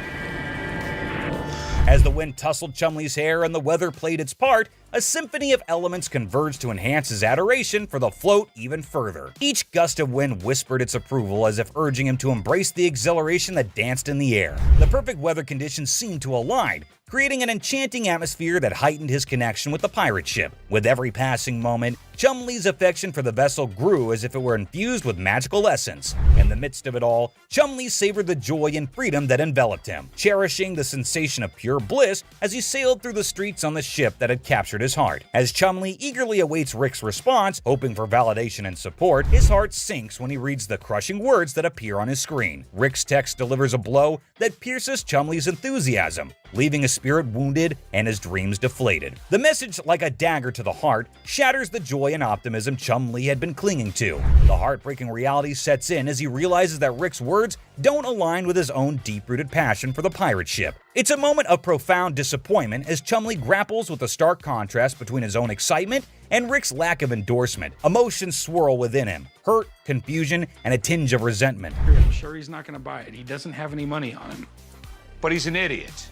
As the wind tousled Chumlee's hair and the weather played its part, a symphony of elements converged to enhance his adoration for the float even further. Each gust of wind whispered its approval as if urging him to embrace the exhilaration that danced in the air. The perfect weather conditions seemed to align, creating an enchanting atmosphere that heightened his connection with the pirate ship. With every passing moment, Chumlee's affection for the vessel grew as if it were infused with magical essence. In the midst of it all, Chumlee savored the joy and freedom that enveloped him, cherishing the sensation of pure bliss as he sailed through the streets on the ship that had captured his heart. As Chumlee eagerly awaits Rick's response, hoping for validation and support, his heart sinks when he reads the crushing words that appear on his screen. Rick's text delivers a blow that pierces Chumlee's enthusiasm, leaving his spirit wounded and his dreams deflated. The message, like a dagger to the heart, shatters the joy and optimism Chumlee had been clinging to. The heartbreaking reality sets in as he realizes that Rick's words don't align with his own deep-rooted passion for the pirate ship. It's a moment of profound disappointment as Chumlee grapples with the stark contrast between his own excitement and Rick's lack of endorsement. Emotions swirl within him: hurt, confusion, and a tinge of resentment. I'm sure he's not going to buy it. He doesn't have any money on him. But he's an idiot.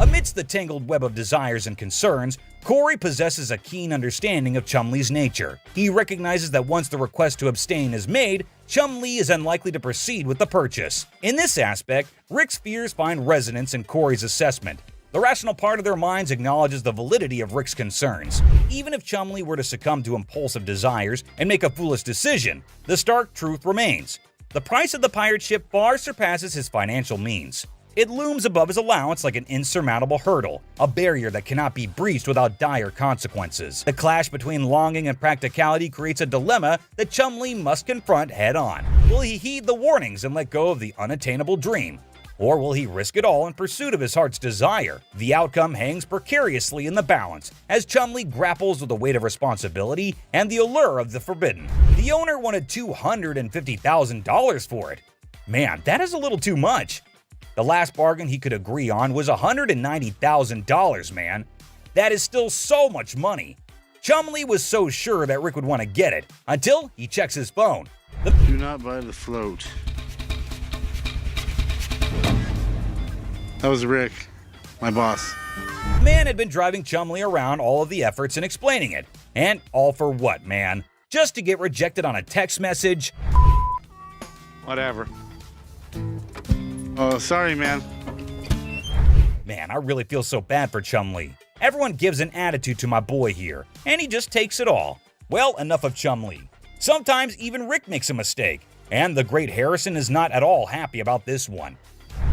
Amidst the tangled web of desires and concerns, Corey possesses a keen understanding of Chumlee's nature. He recognizes that once the request to abstain is made, Chumlee is unlikely to proceed with the purchase. In this aspect, Rick's fears find resonance in Corey's assessment. The rational part of their minds acknowledges the validity of Rick's concerns. Even if Chumlee were to succumb to impulsive desires and make a foolish decision, the stark truth remains: the price of the pirate ship far surpasses his financial means. It looms above his allowance like an insurmountable hurdle, a barrier that cannot be breached without dire consequences. The clash between longing and practicality creates a dilemma that Chumlee must confront head-on. Will he heed the warnings and let go of the unattainable dream? Or will he risk it all in pursuit of his heart's desire? The outcome hangs precariously in the balance, as Chumlee grapples with the weight of responsibility and the allure of the forbidden. The owner wanted $250,000 for it. Man, that is a little too much. The last bargain he could agree on was $190,000, man. That is still so much money. Chumlee was so sure that Rick would want to get it, until he checks his phone. Do not buy the float. That was Rick, my boss. The man had been driving Chumlee around all of the efforts in explaining it. And all for what, man? Just to get rejected on a text message? Whatever. Oh, sorry, man. Man, I really feel so bad for Chumlee. Everyone gives an attitude to my boy here, and he just takes it all. Well, enough of Chumlee. Sometimes even Rick makes a mistake, and the great Harrison is not at all happy about this one.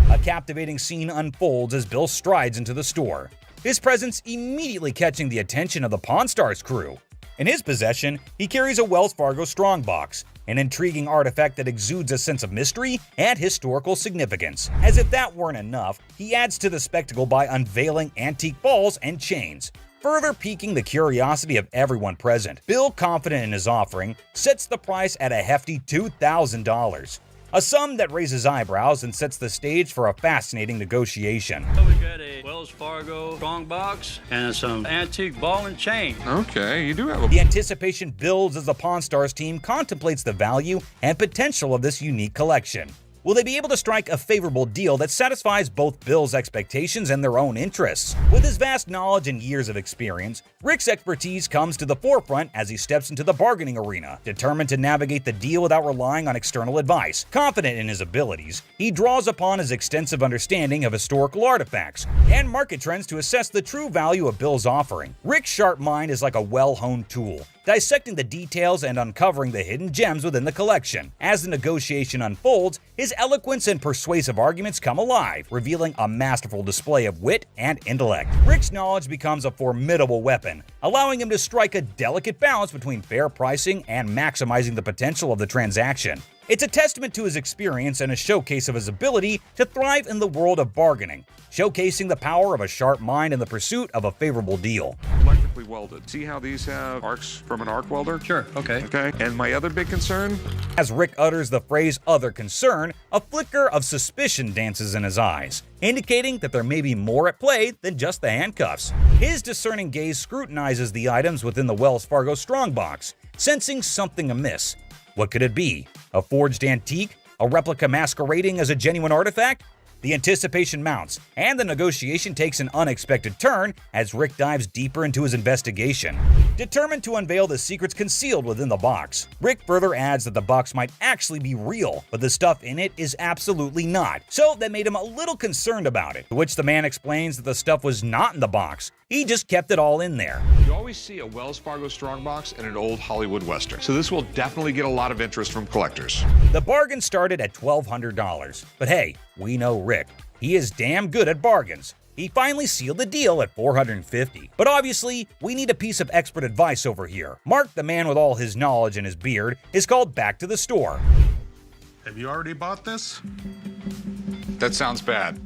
A captivating scene unfolds as Bill strides into the store, his presence immediately catching the attention of the Pawn Stars crew. In his possession, he carries a Wells Fargo strongbox, an intriguing artifact that exudes a sense of mystery and historical significance. As if that weren't enough, he adds to the spectacle by unveiling antique balls and chains, further piquing the curiosity of everyone present. Bill, confident in his offering, sets the price at a hefty $2,000. A sum that raises eyebrows and sets the stage for a fascinating negotiation. We got a Wells Fargo strongbox and some antique ball and chain. Okay, you do have a... The anticipation builds as the Pawn Stars team contemplates the value and potential of this unique collection. Will they be able to strike a favorable deal that satisfies both Bill's expectations and their own interests? With his vast knowledge and years of experience, Rick's expertise comes to the forefront as he steps into the bargaining arena. Determined to navigate the deal without relying on external advice, confident in his abilities, he draws upon his extensive understanding of historical artifacts and market trends to assess the true value of Bill's offering. Rick's sharp mind is like a well-honed tool. dissecting the details and uncovering the hidden gems within the collection. As the negotiation unfolds, his eloquence and persuasive arguments come alive, revealing a masterful display of wit and intellect. Rick's knowledge becomes a formidable weapon, allowing him to strike a delicate balance between fair pricing and maximizing the potential of the transaction. It's a testament to his experience and a showcase of his ability to thrive in the world of bargaining, showcasing the power of a sharp mind in the pursuit of a favorable deal. Electrically welded. See how these have arcs from an arc welder? Sure, okay. Okay, and my other big concern? As Rick utters the phrase "other concern," a flicker of suspicion dances in his eyes, indicating that there may be more at play than just the handcuffs. His discerning gaze scrutinizes the items within the Wells Fargo strongbox, sensing something amiss. What could it be? A forged antique? A replica masquerading as a genuine artifact? The anticipation mounts, and the negotiation takes an unexpected turn as Rick dives deeper into his investigation. Determined to unveil the secrets concealed within the box, Rick further adds that the box might actually be real, but the stuff in it is absolutely not, so that made him a little concerned about it, to which the man explains that the stuff was not in the box. He just kept it all in there. You always see a Wells Fargo strongbox and an old Hollywood Western, so this will definitely get a lot of interest from collectors. The bargain started at $1,200, but hey, we know Rick. He is damn good at bargains. He finally sealed the deal at $450. But obviously, we need a piece of expert advice over here. Mark, the man with all his knowledge and his beard, is called back to the store. Have you already bought this? That sounds bad.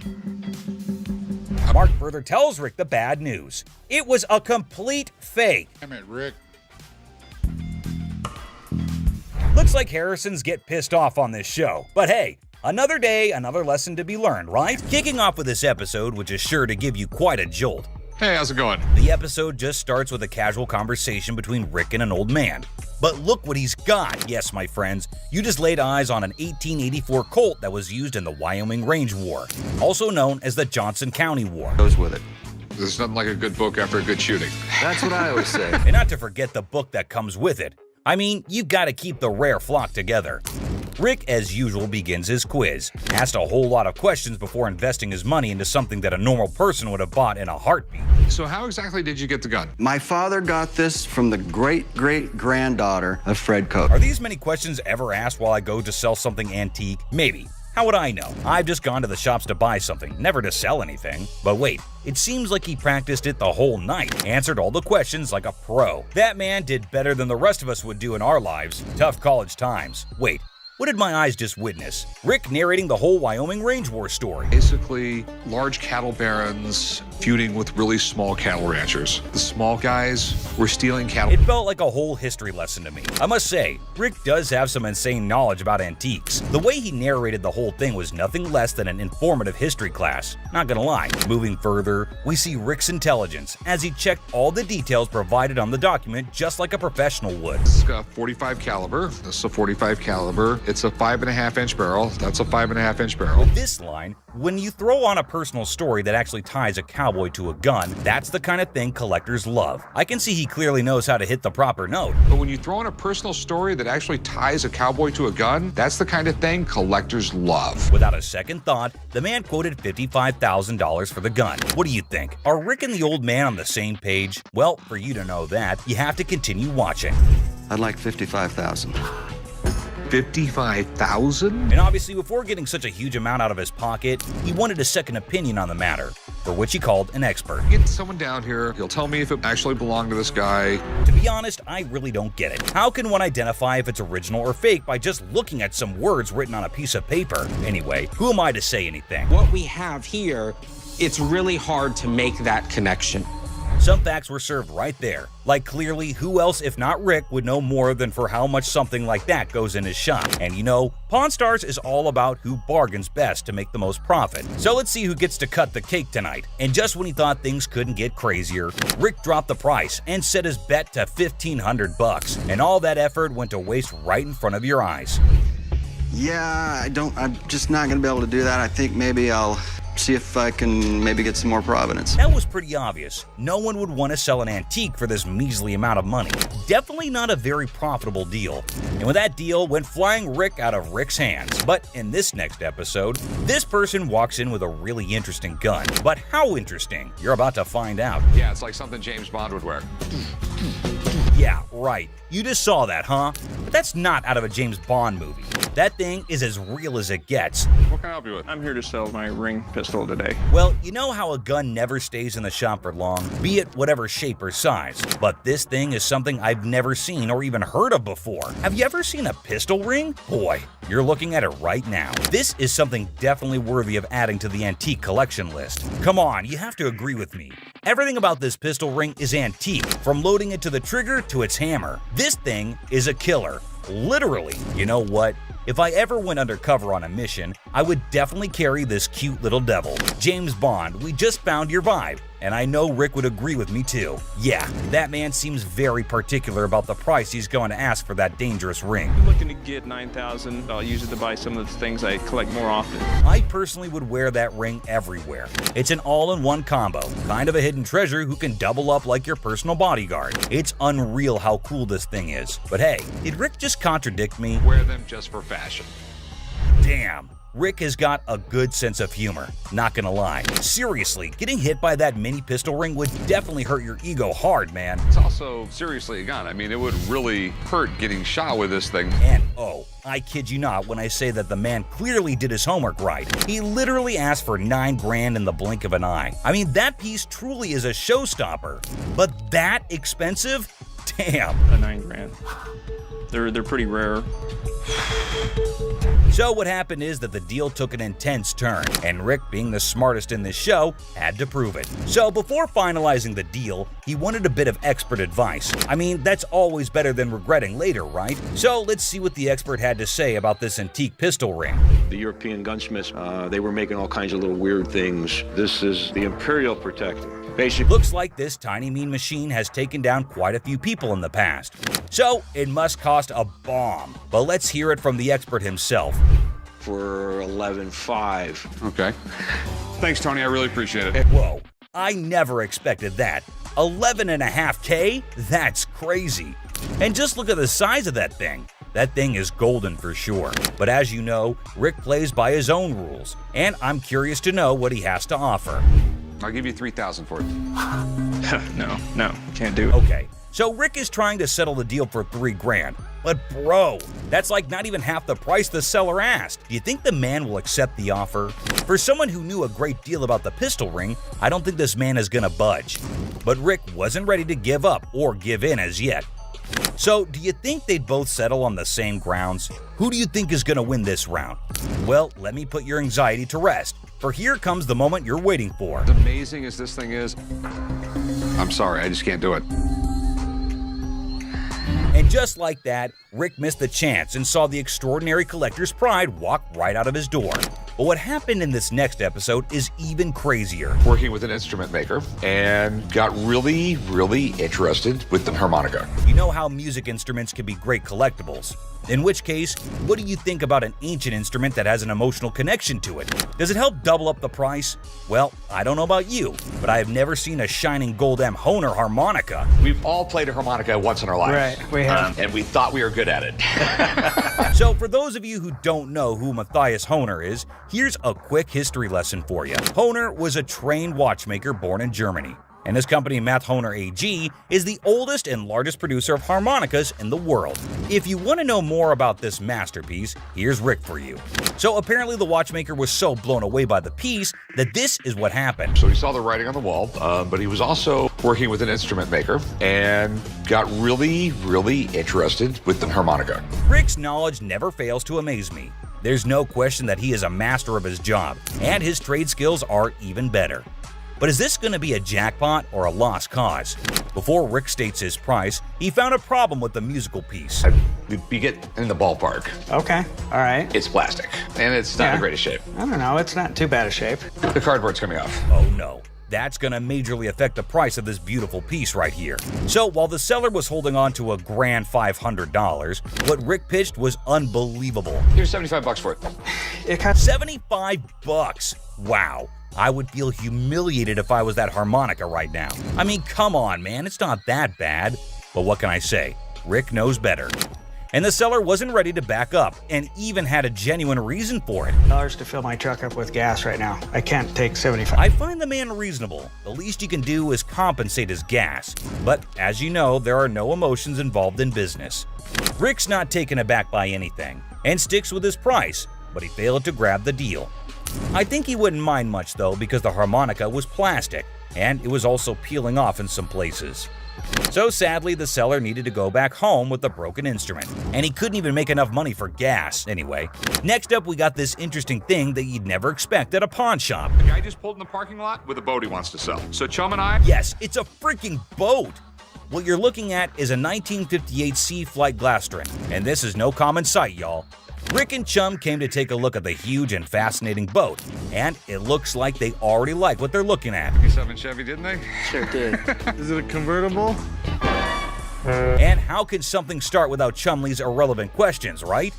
Mark further tells Rick the bad news. It was a complete fake. Damn it, Rick. Looks like Harrisons get pissed off on this show, but hey, another day, another lesson to be learned, right? Kicking off with this episode, which is sure to give you quite a jolt. Hey, how's it going? The episode just starts with a casual conversation between Rick and an old man. But look what he's got. Yes, my friends, you just laid eyes on an 1884 Colt that was used in the Wyoming Range War, also known as the Johnson County War. Goes with it. There's nothing like a good book after a good shooting. That's what I always say. And not to forget the book that comes with it. I mean, you gotta keep the rare flock together. Rick, as usual, begins his quiz, asked a whole lot of questions before investing his money into something that a normal person would have bought in a heartbeat. So how exactly did you get the gun? My father got this from the great-great-granddaughter of Fred Cote. Are these many questions ever asked while I go to sell something antique? Maybe. How would I know? I've just gone to the shops to buy something, never to sell anything. But wait, it seems like he practiced it the whole night, answered all the questions like a pro. That man did better than the rest of us would do in our lives. Tough college times. Wait, what did my eyes just witness? Rick narrating the whole Wyoming Range War story. Basically, large cattle barons feuding with really small cattle ranchers. The small guys were stealing cattle. It felt like a whole history lesson to me. I must say, Rick does have some insane knowledge about antiques. The way he narrated the whole thing was nothing less than an informative history class. Not gonna lie. Moving further, we see Rick's intelligence as he checked all the details provided on the document just like a professional would. This is a 45 caliber. This is a 45 caliber. It's a 5.5-inch barrel. That's a 5.5-inch barrel. This line, when you throw on a personal story that actually ties a cowboy to a gun, that's the kind of thing collectors love. I can see he clearly knows how to hit the proper note. But when you throw in a personal story that actually ties a cowboy to a gun, that's the kind of thing collectors love. Without a second thought, the man quoted $55,000 for the gun. What do you think? Are Rick and the old man on the same page? Well, for you to know that, you have to continue watching. I'd like $55,000. $55,000? And obviously, before getting such a huge amount out of his pocket, he wanted a second opinion on the matter, for which he called an expert. Get someone down here, he'll tell me if it actually belonged to this guy. To be honest, I really don't get it. How can one identify if it's original or fake by just looking at some words written on a piece of paper? Anyway, who am I to say anything? What we have here, it's really hard to make that connection. Some facts were served right there. Like clearly, who else if not Rick would know more than for how much something like that goes in his shop. And you know, Pawn Stars is all about who bargains best to make the most profit. So let's see who gets to cut the cake tonight. And just when he thought things couldn't get crazier, Rick dropped the price and set his bet to $1,500. And all that effort went to waste right in front of your eyes. Yeah, I'm just not gonna be able to do that. I think maybe I'll see if I can maybe get some more provenance. That was pretty obvious. No one would want to sell an antique for this measly amount of money. Definitely not a very profitable deal. And with that deal went flying Rick out of Rick's hands. But in this next episode, this person walks in with a really interesting gun. But how interesting? You're about to find out. Yeah, it's like something James Bond would wear. Yeah, right. You just saw that, huh? But that's not out of a James Bond movie. That thing is as real as it gets. What can I help you with? I'm here to sell my ring pistol today. Well, you know how a gun never stays in the shop for long, be it whatever shape or size. But this thing is something I've never seen or even heard of before. Have you ever seen a pistol ring? Boy, you're looking at it right now. This is something definitely worthy of adding to the antique collection list. Come on, you have to agree with me. Everything about this pistol ring is antique, from loading it to the trigger to its hammer. This thing is a killer. Literally. You know what? If I ever went undercover on a mission, I would definitely carry this cute little devil. James Bond, we just found your vibe. And I know Rick would agree with me too. Yeah, that man seems very particular about the price he's going to ask for that dangerous ring. I'm looking to get $9,000. I'll use it to buy some of the things I collect more often. I personally would wear that ring everywhere. It's an all-in-one combo, kind of a hidden treasure who can double up like your personal bodyguard. It's unreal how cool this thing is. But hey, did Rick just contradict me? Wear them just for fashion. Damn. Rick has got a good sense of humor, not gonna lie. Seriously, getting hit by that mini pistol ring would definitely hurt your ego hard, man. It's also seriously a gun. I mean, it would really hurt getting shot with this thing. And oh, I kid you not when I say that the man clearly did his homework right. He literally asked for $9 grand in the blink of an eye. I mean, that piece truly is a showstopper. But that expensive? Damn. A $9 grand. They're pretty rare. So what happened is that the deal took an intense turn, and Rick, being the smartest in this show, had to prove it. So before finalizing the deal, he wanted a bit of expert advice. I mean, that's always better than regretting later, right? So let's see what the expert had to say about this antique pistol ring. The European gunsmiths, they were making all kinds of little weird things. This is the Imperial Protector. Basically, looks like this tiny mean machine has taken down quite a few people in the past. So it must cost a bomb. But let's hear it from the expert himself. For $11,500. Okay. Thanks, Tony. I really appreciate it. Whoa. I never expected that. $11.5K? That's crazy. And just look at the size of that thing. That thing is golden for sure. But as you know, Rick plays by his own rules. And I'm curious to know what he has to offer. I'll give you $3,000 for it. No, can't do it. Okay, so Rick is trying to settle the deal for $3 grand. But bro, that's like not even half the price the seller asked. Do you think the man will accept the offer? For someone who knew a great deal about the pistol ring, I don't think this man is gonna budge. But Rick wasn't ready to give up or give in as yet. So, do you think they'd both settle on the same grounds? Who do you think is gonna win this round? Well, let me put your anxiety to rest. For here comes the moment you're waiting for. As amazing as this thing is, I'm sorry, I just can't do it. And just like that, Rick missed the chance and saw the extraordinary collector's pride walk right out of his door. But what happened in this next episode is even crazier. Working with an instrument maker and got really, really interested with the harmonica. You know how music instruments can be great collectibles. In which case, what do you think about an ancient instrument that has an emotional connection to it? Does it help double up the price? Well, I don't know about you, but I have never seen a shining gold M Hohner harmonica. We've all played a harmonica once in our lives. Right, we have. And we thought we were good at it. So for those of you who don't know who Matthias Hohner is, here's a quick history lesson for you. Hohner was a trained watchmaker born in Germany. And his company, Math Hohner AG, is the oldest and largest producer of harmonicas in the world. If you want to know more about this masterpiece, here's Rick for you. So apparently the watchmaker was so blown away by the piece that this is what happened. So he saw the writing on the wall, but he was also working with an instrument maker and got really, really interested with the harmonica. Rick's knowledge never fails to amaze me. There's no question that he is a master of his job, and his trade skills are even better. But is this going to be a jackpot or a lost cause? Before Rick states his price, he found a problem with the musical piece. You get in the ballpark. Okay, all right. It's plastic, and it's not in the greatest shape. I don't know, it's not too bad a shape. The cardboard's coming off. Oh no. That's going to majorly affect the price of this beautiful piece right here. So while the seller was holding on to a grand $500, what Rick pitched was unbelievable. Here's $75 for it. It cost $75. Wow. I would feel humiliated if I was that harmonica right now. I mean, come on, man, it's not that bad. But what can I say? Rick knows better. And the seller wasn't ready to back up, and even had a genuine reason for it. $1 to fill my truck up with gas right now. I can't take 75. I find the man reasonable. The least you can do is compensate his gas. But as you know, there are no emotions involved in business. Rick's not taken aback by anything, and sticks with his price, but he failed to grab the deal. I think he wouldn't mind much though, because the harmonica was plastic, and it was also peeling off in some places. So sadly, the seller needed to go back home with the broken instrument, and he couldn't even make enough money for gas anyway. Next up, we got this interesting thing that you'd never expect at a pawn shop. The guy just pulled in the parking lot with a boat he wants to sell. So Chum and I... Yes, it's a freaking boat! What you're looking at is a 1958 Sea Flight Glastron, and this is no common sight, y'all. Rick and Chum came to take a look at the huge and fascinating boat, and it looks like they already like what they're looking at. 57 Chevy, didn't they? Sure did. Is it a convertible? And how could something start without Chumley's irrelevant questions, right?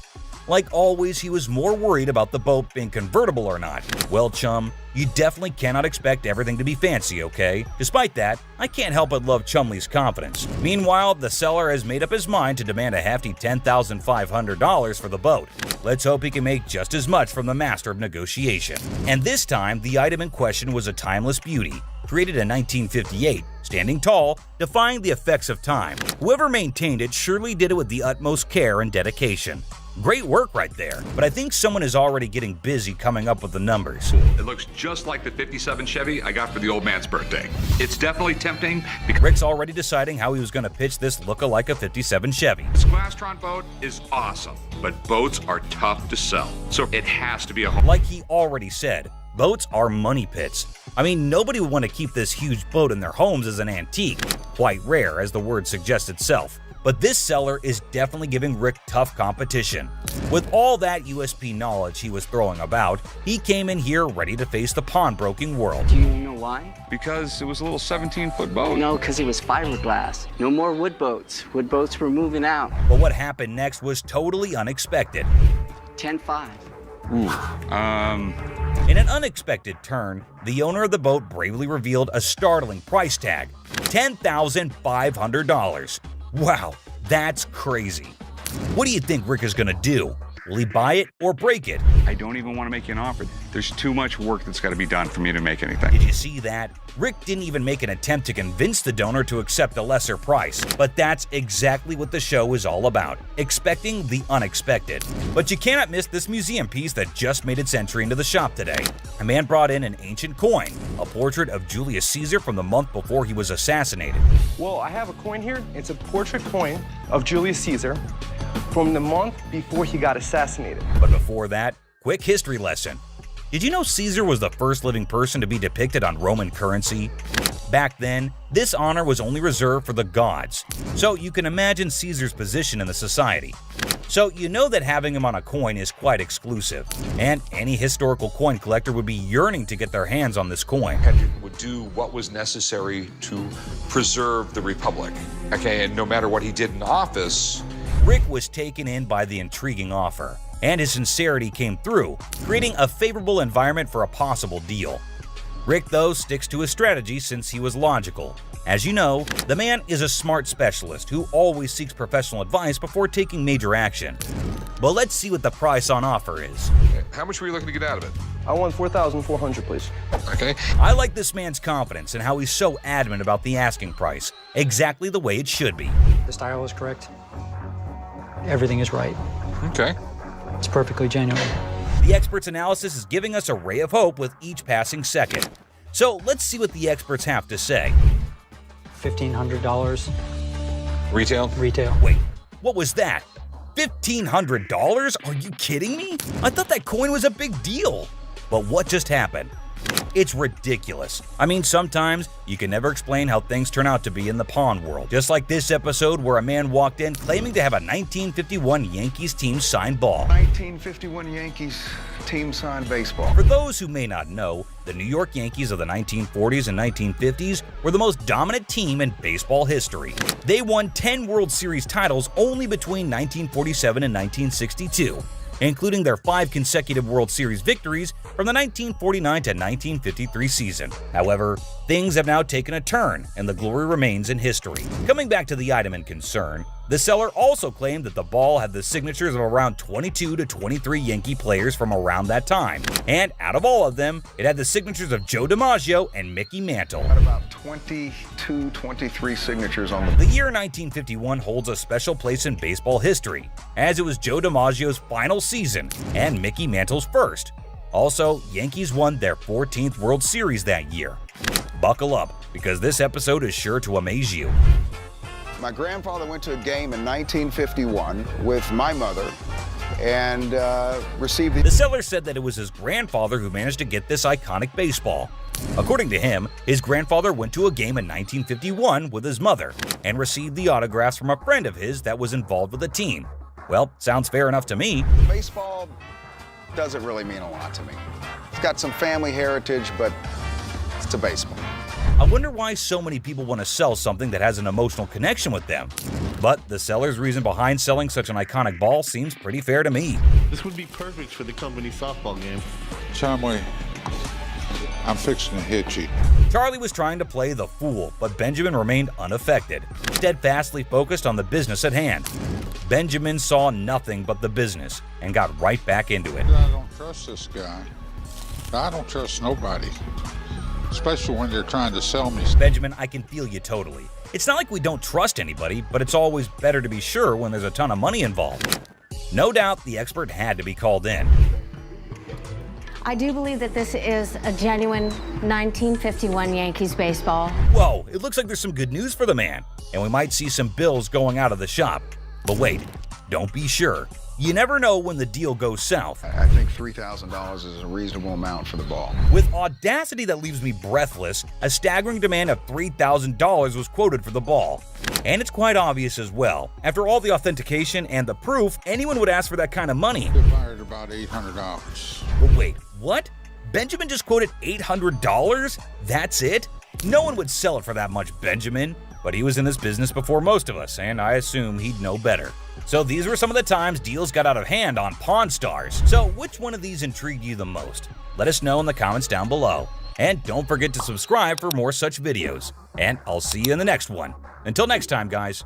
Like always, he was more worried about the boat being convertible or not. Well, Chum, you definitely cannot expect everything to be fancy, okay? Despite that, I can't help but love Chumley's confidence. Meanwhile, the seller has made up his mind to demand a hefty $10,500 for the boat. Let's hope he can make just as much from the master of negotiation. And this time, the item in question was a timeless beauty, created in 1958, standing tall, defying the effects of time. Whoever maintained it surely did it with the utmost care and dedication. Great work right there, but I think someone is already getting busy coming up with the numbers. It looks just like the 57 Chevy I got for the old man's birthday. It's definitely tempting because Rick's already deciding how he was going to pitch this look-alike a 57 Chevy. this Glastron boat is awesome, but boats are tough to sell, so it has to be a home. Like he already said, boats are money pits. I mean, nobody would want to keep this huge boat in their homes as an antique. Quite rare, as the word suggests itself. But this seller is definitely giving Rick tough competition. With all that USP knowledge he was throwing about, he came in here ready to face the pawnbroking world. Do you know why? Because it was a little 17-foot boat. No, because it was fiberglass. No more wood boats. Wood boats were moving out. But what happened next was totally unexpected. 10-5. In an unexpected turn, the owner of the boat bravely revealed a startling price tag, $10,500. Wow, that's crazy. What do you think Rick is gonna do? Will he buy it or break it? I don't even want to make you an offer. There's too much work that's got to be done for me to make anything. Did you see that? Rick didn't even make an attempt to convince the donor to accept a lesser price. But that's exactly what the show is all about, expecting the unexpected. But you cannot miss this museum piece that just made its entry into the shop today. A man brought in an ancient coin, a portrait of Julius Caesar from the month before he was assassinated. Well, I have a coin here. It's a portrait coin of Julius Caesar from the month before he got assassinated. But before that, quick history lesson. Did you know Caesar was the first living person to be depicted on Roman currency? Back then, this honor was only reserved for the gods, so you can imagine Caesar's position in the society. So you know that having him on a coin is quite exclusive, and any historical coin collector would be yearning to get their hands on this coin. Would do what was necessary to preserve the Republic. Okay, and no matter what he did in office, Rick was taken in by the intriguing offer, and his sincerity came through, creating a favorable environment for a possible deal. Rick, though, sticks to his strategy since he was logical. As you know, the man is a smart specialist who always seeks professional advice before taking major action. But let's see what the price on offer is. How much were you looking to get out of it? I want $4,400, please. Okay. I like this man's confidence and how he's so adamant about the asking price, exactly the way it should be. The style is correct. Everything is right. Okay. It's perfectly genuine. The expert's analysis is giving us a ray of hope with each passing second. So let's see what the experts have to say. $1,500. retail? Retail. Wait, what was that? $1,500? Are you kidding me? I thought that coin was a big deal. But what just happened? It's ridiculous. I mean, sometimes you can never explain how things turn out to be in the pawn world. Just like this episode where a man walked in claiming to have a 1951 Yankees team signed ball. 1951 Yankees team signed baseball. For those who may not know, the New York Yankees of the 1940s and 1950s were the most dominant team in baseball history. They won 10 World Series titles only between 1947 and 1962. including their 5 consecutive World Series victories from the 1949 to 1953 season. However, things have now taken a turn, and the glory remains in history. Coming back to the item in concern, the seller also claimed that the ball had the signatures of around 22 to 23 Yankee players from around that time, and out of all of them, it had the signatures of Joe DiMaggio and Mickey Mantle. Got about 22, 23 signatures on The year 1951 holds a special place in baseball history, as it was Joe DiMaggio's final season and Mickey Mantle's first. Also, Yankees won their 14th World Series that year. Buckle up, because this episode is sure to amaze you. My grandfather went to a game in 1951 with my mother and received The seller said that it was his grandfather who managed to get this iconic baseball. According to him, his grandfather went to a game in 1951 with his mother and received the autographs from a friend of his that was involved with the team. Well, sounds fair enough to me. Baseball doesn't really mean a lot to me. It's got some family heritage, but it's a baseball. I wonder why so many people want to sell something that has an emotional connection with them. But the seller's reason behind selling such an iconic ball seems pretty fair to me. This would be perfect for the company softball game. Chumley, I'm fixing to hit you. Charlie was trying to play the fool, but Benjamin remained unaffected, steadfastly focused on the business at hand. Benjamin saw nothing but the business and got right back into it. I don't trust this guy. I don't trust nobody, especially when they're trying to sell me. Benjamin, I can feel you totally. It's not like we don't trust anybody, but it's always better to be sure when there's a ton of money involved. No doubt the expert had to be called in. I do believe that this is a genuine 1951 Yankees baseball. Whoa, it looks like there's some good news for the man, and we might see some bills going out of the shop. But wait, don't be sure. You never know when the deal goes south. I think $3,000 is a reasonable amount for the ball. With audacity that leaves me breathless, a staggering demand of $3,000 was quoted for the ball. And it's quite obvious as well. After all the authentication and the proof, anyone would ask for that kind of money. They fired about $800. But wait, what? Benjamin just quoted $800? That's it? No one would sell it for that much, Benjamin. But he was in this business before most of us, and I assume he'd know better. So these were some of the times deals got out of hand on Pawn Stars. So which one of these intrigued you the most? Let us know in the comments down below. And don't forget to subscribe for more such videos. And I'll see you in the next one. Until next time, guys.